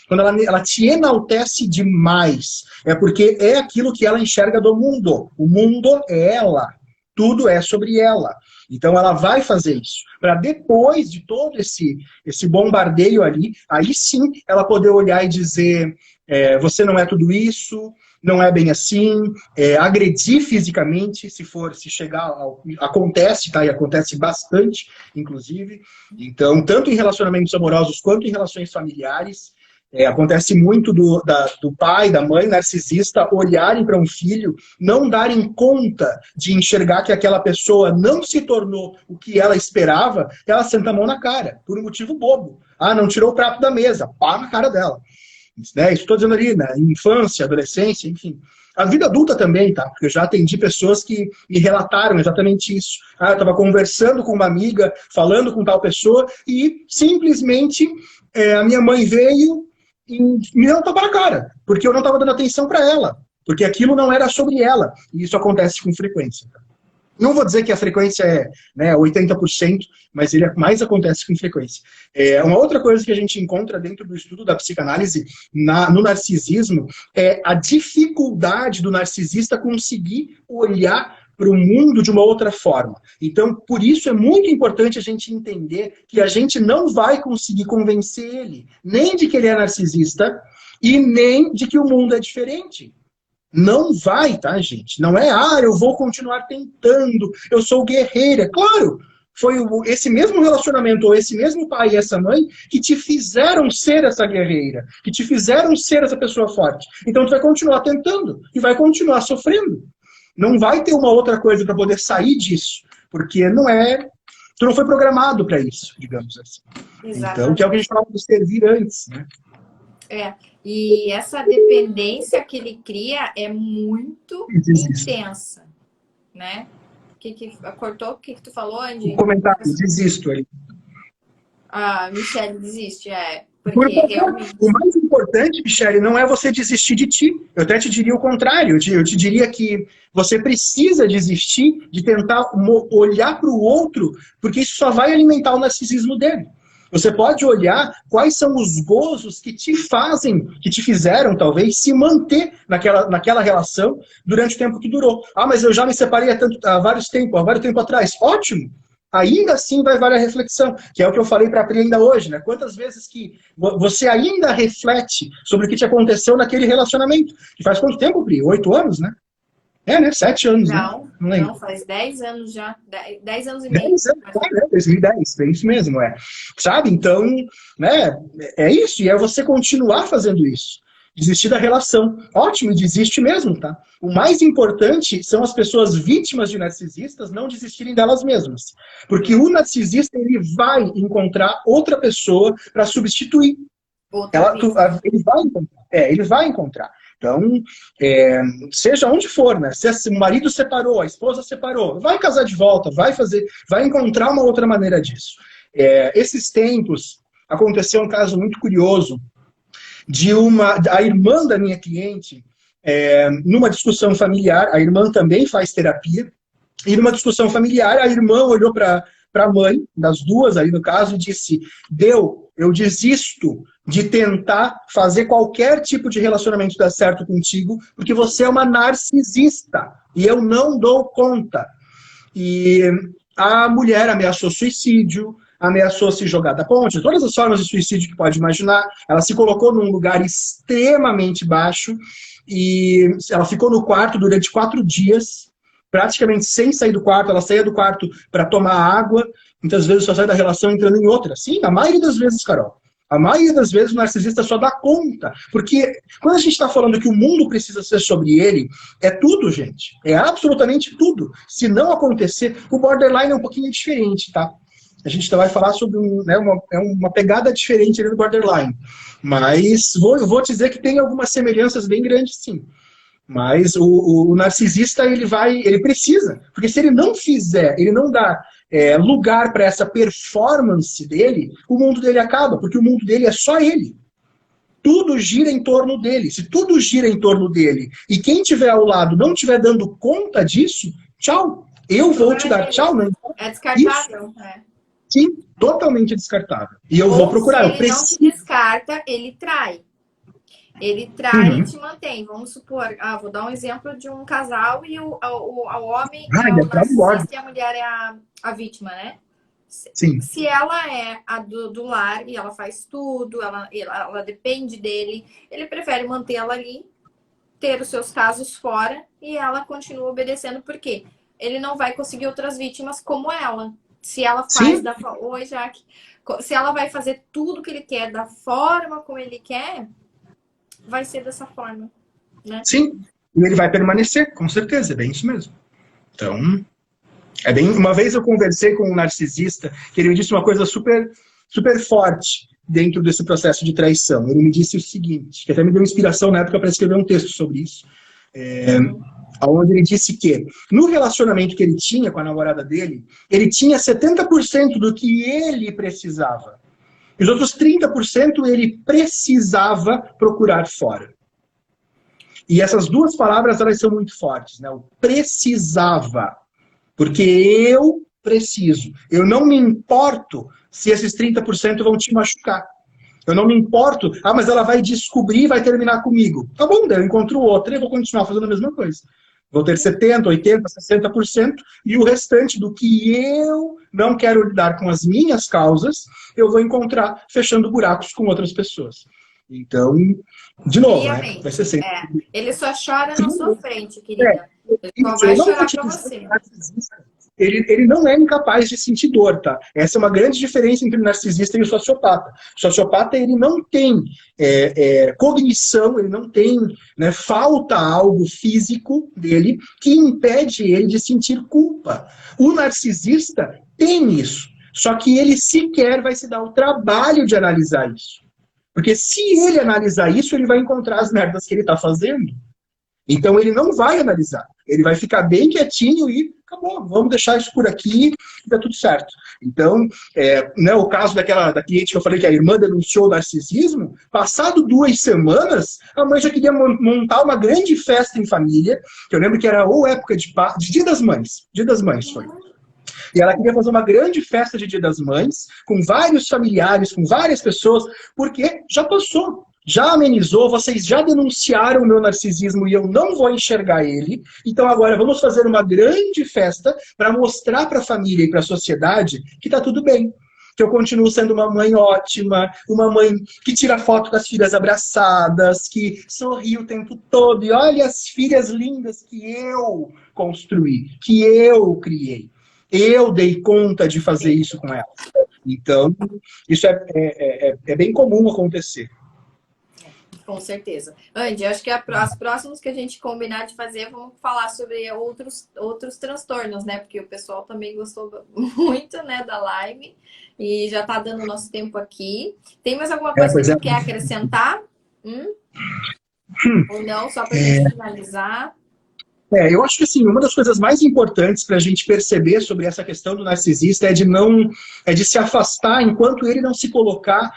quando ela te enaltece demais, é porque é aquilo que ela enxerga do mundo. O mundo é ela. Tudo é sobre ela. Então ela vai fazer isso. Para depois de todo esse bombardeio ali, aí sim ela poder olhar e dizer, você não é tudo isso, não é bem assim, agredir fisicamente, se chegar acontece, tá? E acontece bastante, inclusive. Então, tanto em relacionamentos amorosos quanto em relações familiares, acontece muito do pai, da mãe narcisista olharem para um filho, não darem conta de enxergar que aquela pessoa não se tornou o que ela esperava, ela senta a mão na cara, por um motivo bobo. Não tirou o prato da mesa, pá na cara dela. Isso estou dizendo ali, né? Infância, adolescência, enfim. A vida adulta também, tá? Porque eu já atendi pessoas que me relataram exatamente isso. Eu estava conversando com uma amiga, falando com tal pessoa, e simplesmente a minha mãe veio e me deu um tapa na cara, porque eu não estava dando atenção para ela, porque aquilo não era sobre ela, e isso acontece com frequência. Não vou dizer que a frequência é 80%, mas ele mais acontece com frequência. Uma outra coisa que a gente encontra dentro do estudo da psicanálise no narcisismo é a dificuldade do narcisista conseguir olhar para o mundo de uma outra forma. Então, por isso é muito importante a gente entender que a gente não vai conseguir convencer ele, nem de que ele é narcisista e nem de que o mundo é diferente. Não vai, tá, gente? Não é, eu vou continuar tentando, eu sou guerreira. Claro, foi esse mesmo relacionamento, ou esse mesmo pai e essa mãe, que te fizeram ser essa guerreira, que te fizeram ser essa pessoa forte. Então tu vai continuar tentando e vai continuar sofrendo. Não vai ter uma outra coisa para poder sair disso, porque tu não foi programado para isso, digamos assim. Exatamente. Então, que é o que a gente falava do servir antes, né? E essa dependência que ele cria é muito intensa, né? Cortou? O que tu falou, Andy? Um comentário, desisto aí. Ah, Michelle desiste, porque realmente... O mais importante, Michelle, não é você desistir de ti. Eu até te diria o contrário. Eu te diria que você precisa desistir de tentar olhar para o outro, porque isso só vai alimentar o narcisismo dele. Você pode olhar quais são os gozos que te fizeram, talvez, se manter naquela relação durante o tempo que durou. Ah, mas eu já me separei há vários tempos atrás. Ótimo! Ainda assim vai valer a reflexão, que é o que eu falei para a Pri ainda hoje, né? Quantas vezes que você ainda reflete sobre o que te aconteceu naquele relacionamento? Que faz quanto tempo, Pri? 8 anos, né? Né? 7 anos, não, né? Não, faz 10 anos já. 10 anos e meio. 10 anos, 2010, é isso mesmo, Sabe? Então, né? É isso, e é você continuar fazendo isso. Desistir da relação. Ótimo, desiste mesmo, tá? O mais importante são as pessoas vítimas de narcisistas não desistirem delas mesmas. Porque o narcisista, ele vai encontrar outra pessoa para substituir. Ele vai encontrar. Então, seja onde for, né? Se o marido separou, a esposa separou, vai casar de volta, vai encontrar uma outra maneira disso. Esses tempos, aconteceu um caso muito curioso a irmã da minha cliente, numa discussão familiar, a irmã também faz terapia, e numa discussão familiar, a irmã olhou para a mãe, das duas aí no caso, e disse: eu desisto de tentar fazer qualquer tipo de relacionamento dar certo contigo, porque você é uma narcisista, e eu não dou conta. E a mulher ameaçou suicídio, ameaçou se jogar da ponte, todas as formas de suicídio que pode imaginar. Ela se colocou num lugar extremamente baixo e ela ficou no quarto durante 4 dias, praticamente sem sair do quarto. Ela saía do quarto para tomar água, muitas vezes só sai da relação entrando em outra. Sim, a maioria das vezes, Carol. A maioria das vezes o narcisista só dá conta. Porque quando a gente está falando que o mundo precisa ser sobre ele, é tudo, gente. É absolutamente tudo. Se não acontecer, o borderline é um pouquinho diferente, tá? A gente vai falar sobre uma pegada diferente ali do borderline. Mas vou dizer que tem algumas semelhanças bem grandes, sim. Mas o narcisista, ele precisa. Porque se ele não fizer, ele não dá lugar para essa performance dele, o mundo dele acaba, porque o mundo dele é só ele. Tudo gira em torno dele. Se tudo gira em torno dele e quem estiver ao lado não estiver dando conta disso, tchau. Eu vou te dar tchau. Não. É descartável. Sim, totalmente descartável. E eu vou procurar. Se ele não te descarta, ele trai. Ele trai e te mantém. Vamos supor, vou dar um exemplo de um casal e o homem é o narcisista e a mulher é a vítima, né? Sim. Se ela é a do lar e ela faz tudo, ela depende dele, ele prefere mantê-la ali, ter os seus casos fora e ela continua obedecendo, porque ele não vai conseguir outras vítimas como ela. Se ela faz Oi, Jaque. Se ela vai fazer tudo que ele quer da forma como ele quer, vai ser dessa forma, né? Sim, e ele vai permanecer, com certeza, é bem isso mesmo. Então, uma vez eu conversei com um narcisista, que ele me disse uma coisa super, super forte dentro desse processo de traição. Ele me disse o seguinte, que até me deu inspiração na época para escrever um texto sobre isso, onde ele disse que no relacionamento que ele tinha com a namorada dele, ele tinha 70% do que ele precisava. E os outros 30% ele precisava procurar fora. E essas duas palavras, elas são muito fortes, né? O precisava. Porque eu preciso. Eu não me importo se esses 30% vão te machucar. Eu não me importo, mas ela vai descobrir e vai terminar comigo. Tá bom, daí eu encontro outra e vou continuar fazendo a mesma coisa. Vou ter 70%, 80%, 60% e o restante do que eu não quero lidar com as minhas causas, eu vou encontrar fechando buracos com outras pessoas. Então, de novo, né? Vai ser sempre... Ele só chora na sua frente, querida. Ele só vai chorar pra você. ele não é incapaz de sentir dor, tá? Essa é uma grande diferença entre o narcisista e o sociopata. O sociopata, ele não tem cognição, ele não tem, né, falta algo físico dele que impede ele de sentir culpa. O narcisista tem isso, só que ele sequer vai se dar o trabalho de analisar isso. Porque se ele analisar isso, ele vai encontrar as merdas que ele está fazendo. Então ele não vai analisar. Ele vai ficar bem quietinho e acabou, vamos deixar isso por aqui e tá tudo certo. Então, né, o caso da cliente que eu falei que a irmã denunciou o narcisismo, passado 2 semanas, a mãe já queria montar uma grande festa em família, que eu lembro que era ou época de Dia das Mães. Dia das Mães foi. E ela queria fazer uma grande festa de Dia das Mães, com vários familiares, com várias pessoas, porque já passou. Já amenizou, vocês já denunciaram o meu narcisismo e eu não vou enxergar ele. Então agora vamos fazer uma grande festa para mostrar para a família e para a sociedade que está tudo bem. Que eu continuo sendo uma mãe ótima, uma mãe que tira foto das filhas abraçadas, que sorri o tempo todo. E olha as filhas lindas que eu construí, que eu criei. Eu dei conta de fazer isso com elas. Então, isso é bem comum acontecer. Com certeza. Andy, acho que as próximas que a gente combinar de fazer, vamos falar sobre outros transtornos, né? Porque o pessoal também gostou muito, né, da live. E já tá dando nosso tempo aqui. Tem mais alguma coisa que tu quer acrescentar? Ou não? Só pra gente finalizar. Eu acho que assim, uma das coisas mais importantes para a gente perceber sobre essa questão do narcisista é de se afastar enquanto ele não se colocar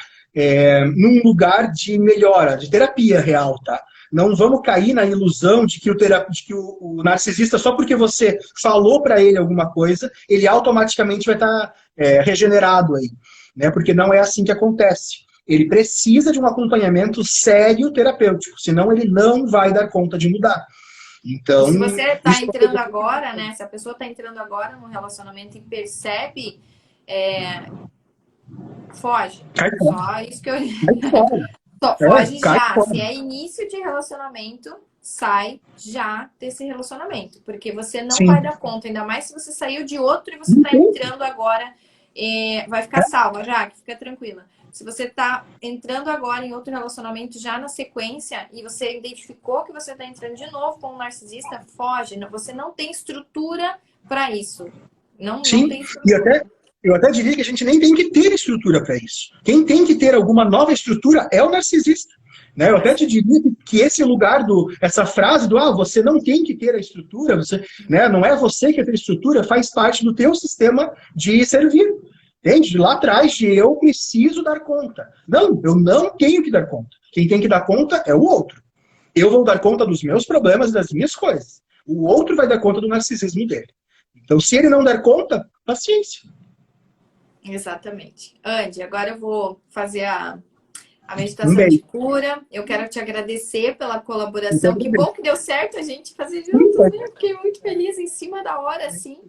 num lugar de melhora, de terapia real, tá? Não vamos cair na ilusão de que o narcisista, só porque você falou para ele alguma coisa, ele automaticamente vai estar regenerado aí, né? Porque não é assim que acontece. Ele precisa de um acompanhamento sério terapêutico, senão ele não vai dar conta de mudar. Então, se você está entrando agora, né? Se a pessoa está entrando agora no relacionamento e percebe, foge. Só isso que eu. Foge já. Se é início de relacionamento, sai já desse relacionamento. Porque você não vai dar conta. Ainda mais se você saiu de outro e você está entrando agora. Vai ficar salva já, que fica tranquila. Se você está entrando agora em outro relacionamento já na sequência e você identificou que você está entrando de novo com um narcisista, foge. Você não tem estrutura para isso. Não tem estrutura. Eu até diria que a gente nem tem que ter estrutura para isso. Quem tem que ter alguma nova estrutura é o narcisista. Né? Eu até te diria que esse lugar essa frase do você não tem que ter a estrutura, né? Não é você que tem a estrutura, faz parte do teu sistema de servir. Entende? De lá atrás, de eu preciso dar conta. Não, eu não tenho que dar conta. Quem tem que dar conta é o outro. Eu vou dar conta dos meus problemas e das minhas coisas. O outro vai dar conta do narcisismo dele. Então, se ele não der conta, paciência. Exatamente. Andy, agora eu vou fazer a meditação de cura. Eu quero te agradecer pela colaboração. Que bom que deu certo a gente fazer juntos, né? Fiquei muito feliz em cima da hora, assim.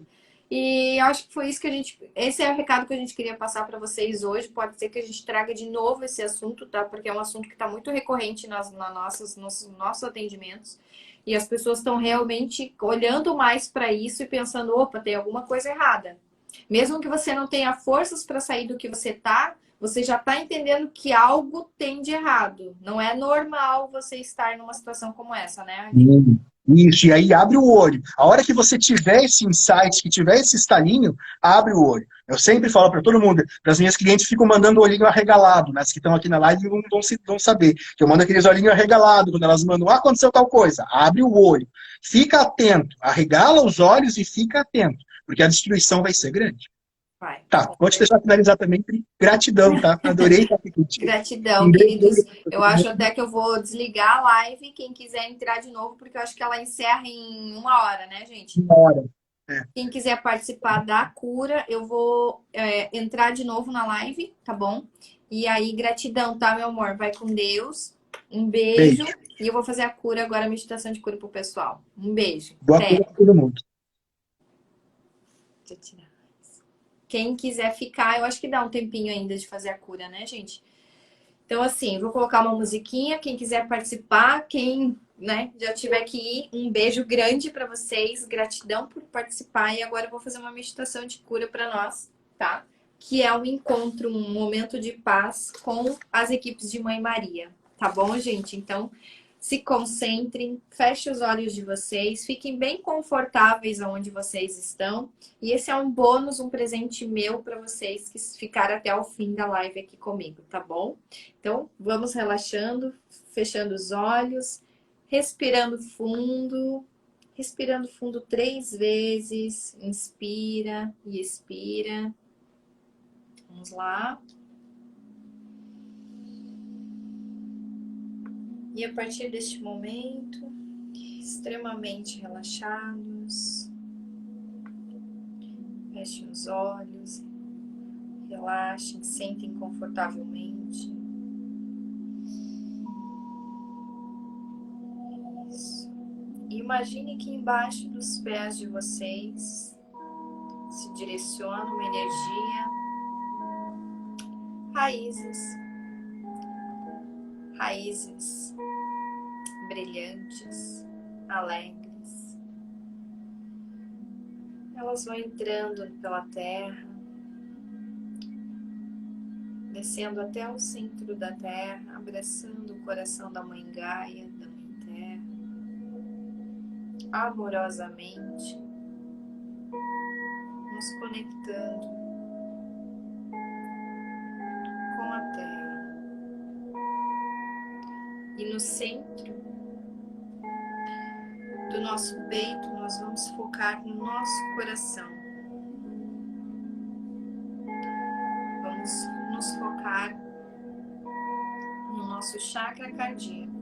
E acho que foi isso que esse é o recado que a gente queria passar para vocês hoje. Pode ser que a gente traga de novo esse assunto, tá? Porque é um assunto que está muito recorrente nos nossos atendimentos. E as pessoas estão realmente olhando mais para isso e pensando, opa, tem alguma coisa errada. Mesmo que você não tenha forças para sair do que você tá, você já está entendendo que algo tem de errado. Não é normal você estar numa situação como essa, né? Isso, e aí abre o olho. A hora que você tiver esse insight, que tiver esse estalinho, abre o olho. Eu sempre falo para todo mundo, para as minhas clientes ficam mandando o olhinho arregalado, né? As que estão aqui na live não vão saber. Que eu mando aqueles olhinhos arregalados, quando elas mandam, aconteceu tal coisa. Abre o olho. Fica atento. Arregala os olhos e fica atento. Porque a destruição vai ser grande. Vai. Tá, vou te deixar finalizar também. Gratidão, tá? Adorei estar aqui contigo. Gratidão, queridos. Eu acho até que eu vou desligar a live. Quem quiser entrar de novo, porque eu acho que ela encerra em 1 hora, né, gente? 1 hora. Quem quiser participar da cura, eu vou entrar de novo na live, tá bom? E aí, gratidão, tá, meu amor? Vai com Deus. Um beijo. E eu vou fazer a cura agora, a meditação de cura pro pessoal. Um beijo. Boa cura pra todo mundo. Deixa eu tirar. Quem quiser ficar, eu acho que dá um tempinho ainda de fazer a cura, né, gente? Então, assim, vou colocar uma musiquinha. Quem quiser participar, quem né, já tiver que ir, um beijo grande para vocês, gratidão por participar. E agora eu vou fazer uma meditação de cura para nós, tá? Que é um encontro, um momento de paz com as equipes de Mãe Maria, tá bom, gente? Então, se concentrem, fechem os olhos de vocês, fiquem bem confortáveis onde vocês estão. E esse é um bônus, um presente meu para vocês que ficaram até o fim da live aqui comigo, tá bom? Então, vamos relaxando, fechando os olhos, respirando fundo 3 vezes, inspira e expira. Vamos lá. E a partir deste momento, extremamente relaxados, fechem os olhos, relaxem, sentem confortavelmente. Isso. E imagine que embaixo dos pés de vocês se direciona uma energia, raízes brilhantes, alegres. Elas vão entrando pela terra, descendo até o centro da terra, abraçando o coração da Mãe Gaia, da Mãe Terra, amorosamente, nos conectando com a terra. E no centro do nosso peito, nós vamos focar no nosso coração. Vamos nos focar no nosso chakra cardíaco,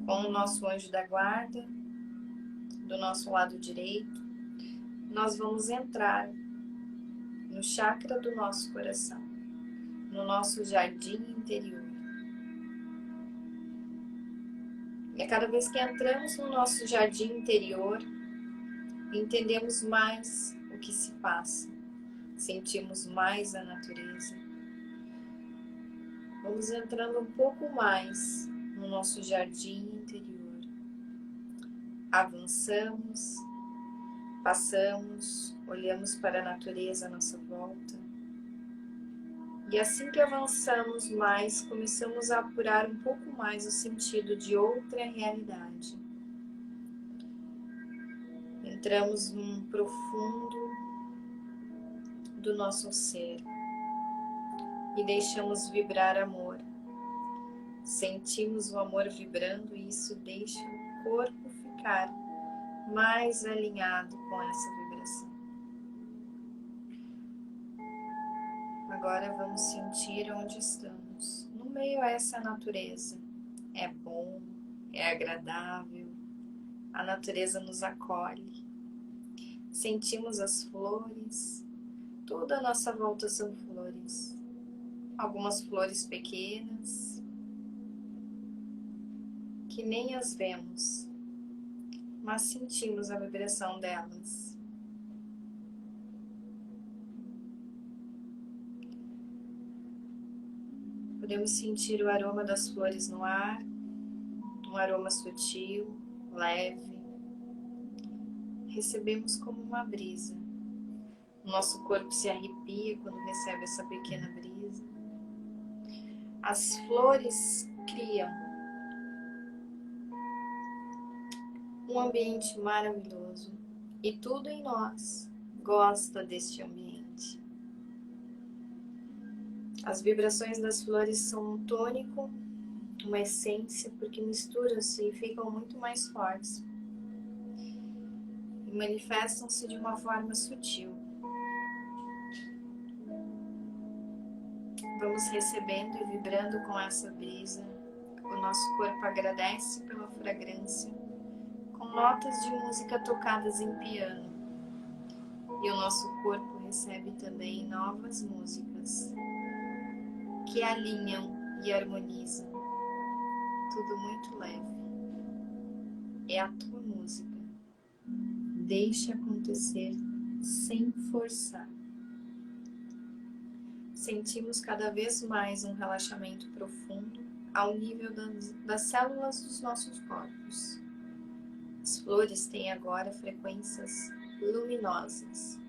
com o nosso anjo da guarda, do nosso lado direito. Nós vamos entrar no chakra do nosso coração, no nosso jardim interior. E a cada vez que entramos no nosso jardim interior, entendemos mais o que se passa, sentimos mais a natureza. Vamos entrando um pouco mais no nosso jardim interior. Avançamos, passamos, olhamos para a natureza à nossa volta. E assim que avançamos mais, começamos a apurar um pouco mais o sentido de outra realidade. Entramos num profundo do nosso ser e deixamos vibrar amor. Sentimos o amor vibrando e isso deixa o corpo ficar mais alinhado com essa vibração. Agora vamos sentir onde estamos, no meio a essa natureza. É bom, é agradável, a natureza nos acolhe. Sentimos as flores, toda a nossa volta são flores. Algumas flores pequenas, que nem as vemos, mas sentimos a vibração delas. Podemos sentir o aroma das flores no ar, um aroma sutil, leve. Recebemos como uma brisa. O nosso corpo se arrepia quando recebe essa pequena brisa. As flores criam um ambiente maravilhoso e tudo em nós gosta deste ambiente. As vibrações das flores são um tônico, uma essência, porque misturam-se e ficam muito mais fortes e manifestam-se de uma forma sutil. Vamos recebendo e vibrando com essa brisa. O nosso corpo agradece pela fragrância, com notas de música tocadas em piano. E o nosso corpo recebe também novas músicas que alinham e harmonizam. Tudo muito leve. É a tua música. Deixa acontecer sem forçar. Sentimos cada vez mais um relaxamento profundo ao nível das células dos nossos corpos. As flores têm agora frequências luminosas,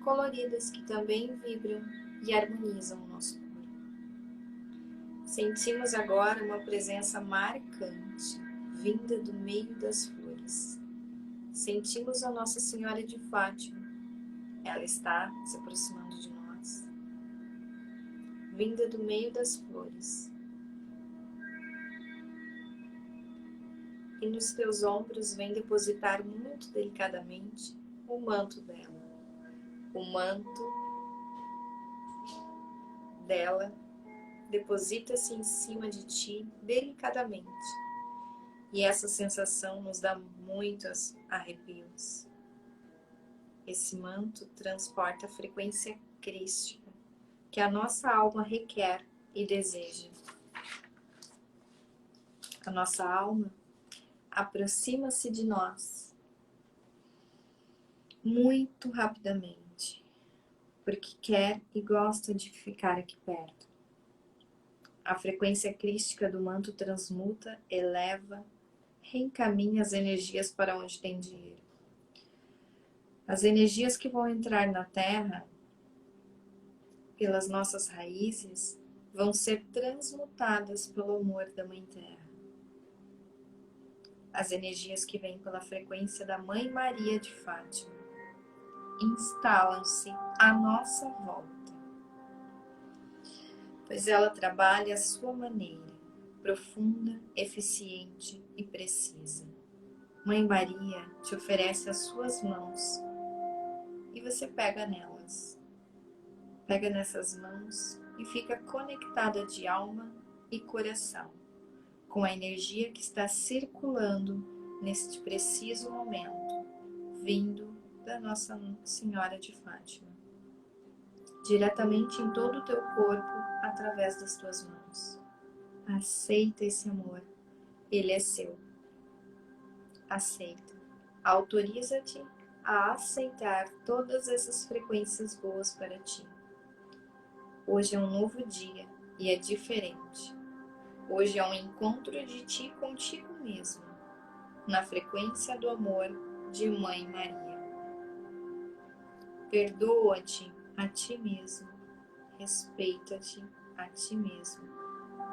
coloridas, que também vibram e harmonizam o nosso corpo. Sentimos agora uma presença marcante, vinda do meio das flores. Sentimos a Nossa Senhora de Fátima. Ela está se aproximando de nós, vinda do meio das flores. E nos teus ombros vem depositar muito delicadamente o manto dela. O manto dela deposita-se em cima de ti delicadamente. E essa sensação nos dá muitos arrepios. Esse manto transporta a frequência crística que a nossa alma requer e deseja. A nossa alma aproxima-se de nós muito rapidamente, porque quer e gosta de ficar aqui perto. A frequência crística do manto transmuta, eleva, reencaminha as energias para onde tem de ir. As energias que vão entrar na Terra, pelas nossas raízes, vão ser transmutadas pelo amor da Mãe Terra. As energias que vêm pela frequência da Mãe Maria de Fátima instalam-se à nossa volta, pois ela trabalha à sua maneira, profunda, eficiente e precisa. Mãe Maria te oferece as suas mãos e você pega nelas. Pega nessas mãos e fica conectada de alma e coração com a energia que está circulando neste preciso momento, vindo da Nossa Senhora de Fátima, diretamente em todo o teu corpo, através das tuas mãos. Aceita esse amor, ele é seu. Aceita. Autoriza-te a aceitar todas essas frequências boas para ti. Hoje é um novo dia e é diferente. Hoje é um encontro de ti contigo mesmo, na frequência do amor de Mãe Maria. Perdoa-te a ti mesmo, respeita-te a ti mesmo,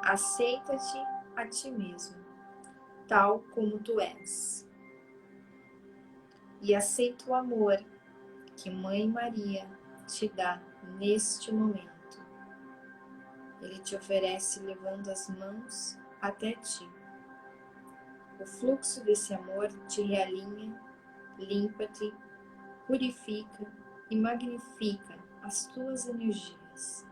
aceita-te a ti mesmo, tal como tu és. E aceita o amor que Mãe Maria te dá neste momento. Ele te oferece levando as mãos até ti. O fluxo desse amor te realinha, limpa-te, purifica e magnifica as tuas energias.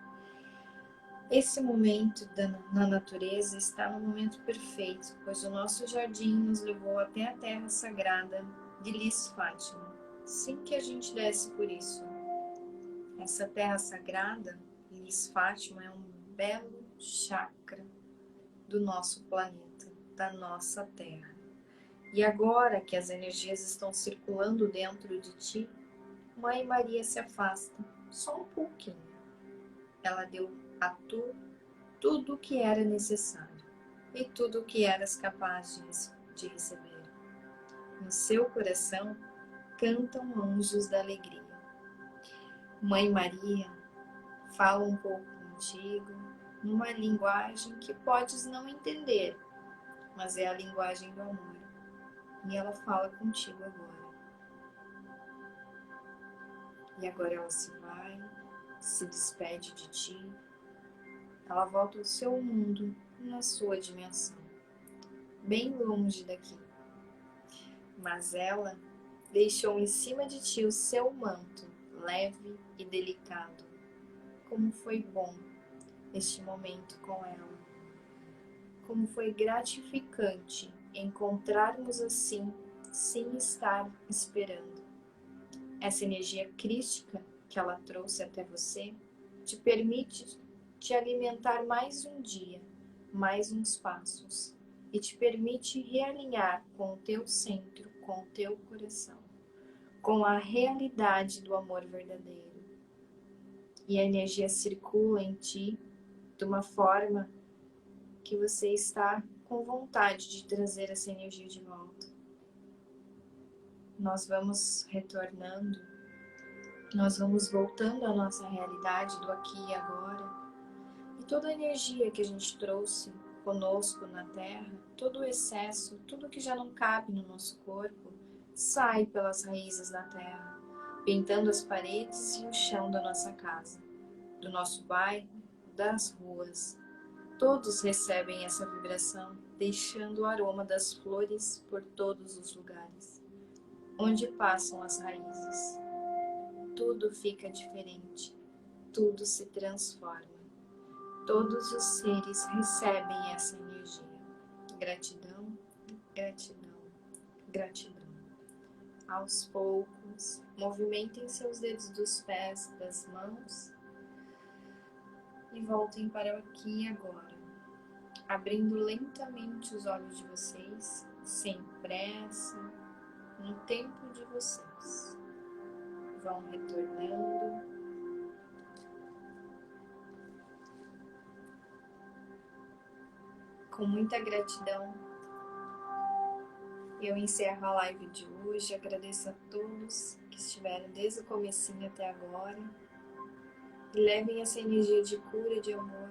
Esse momento na natureza está no momento perfeito, pois o nosso jardim nos levou até a terra sagrada de Lis Fátima, sem que a gente desse por isso. Essa terra sagrada, Lis Fátima, é um belo chakra do nosso planeta, da nossa Terra. E agora que as energias estão circulando dentro de ti, Mãe Maria se afasta só um pouquinho. Ela deu a tu tudo o que era necessário e tudo o que eras capaz de receber. No seu coração cantam anjos da alegria. Mãe Maria fala um pouco contigo, numa linguagem que podes não entender, mas é a linguagem do amor. E ela fala contigo agora. E agora ela se vai, se despede de ti. Ela volta ao seu mundo, na sua dimensão, bem longe daqui. Mas ela deixou em cima de ti o seu manto, leve e delicado. Como foi bom este momento com ela. Como foi gratificante encontrarmos assim, sem estar esperando. Essa energia crística que ela trouxe até você te permite te alimentar mais um dia, mais uns passos, e te permite realinhar com o teu centro, com o teu coração, com a realidade do amor verdadeiro. E a energia circula em ti de uma forma que você está com vontade de trazer essa energia de volta. Nós vamos retornando, nós vamos voltando à nossa realidade do aqui e agora. E toda a energia que a gente trouxe conosco na Terra, todo o excesso, tudo que já não cabe no nosso corpo, sai pelas raízes da Terra, pintando as paredes e o chão da nossa casa, do nosso bairro, das ruas. Todos recebem essa vibração, deixando o aroma das flores por todos os lugares. Onde passam as raízes, tudo fica diferente, tudo se transforma. Todos os seres recebem essa energia. Gratidão, gratidão, gratidão. Aos poucos, movimentem seus dedos dos pés, das mãos e voltem para o aqui e agora, abrindo lentamente os olhos de vocês, sem pressa, no tempo de vocês. Vão retornando. Com muita gratidão, eu encerro a live de hoje. Agradeço a todos que estiveram desde o comecinho até agora. E levem essa energia de cura e de amor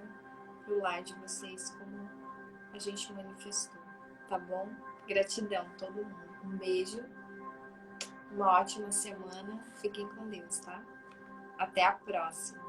para o lar de vocês, como a gente manifestou, tá bom? Gratidão a todo mundo. Um beijo, uma ótima semana. Fiquem com Deus, tá? Até a próxima.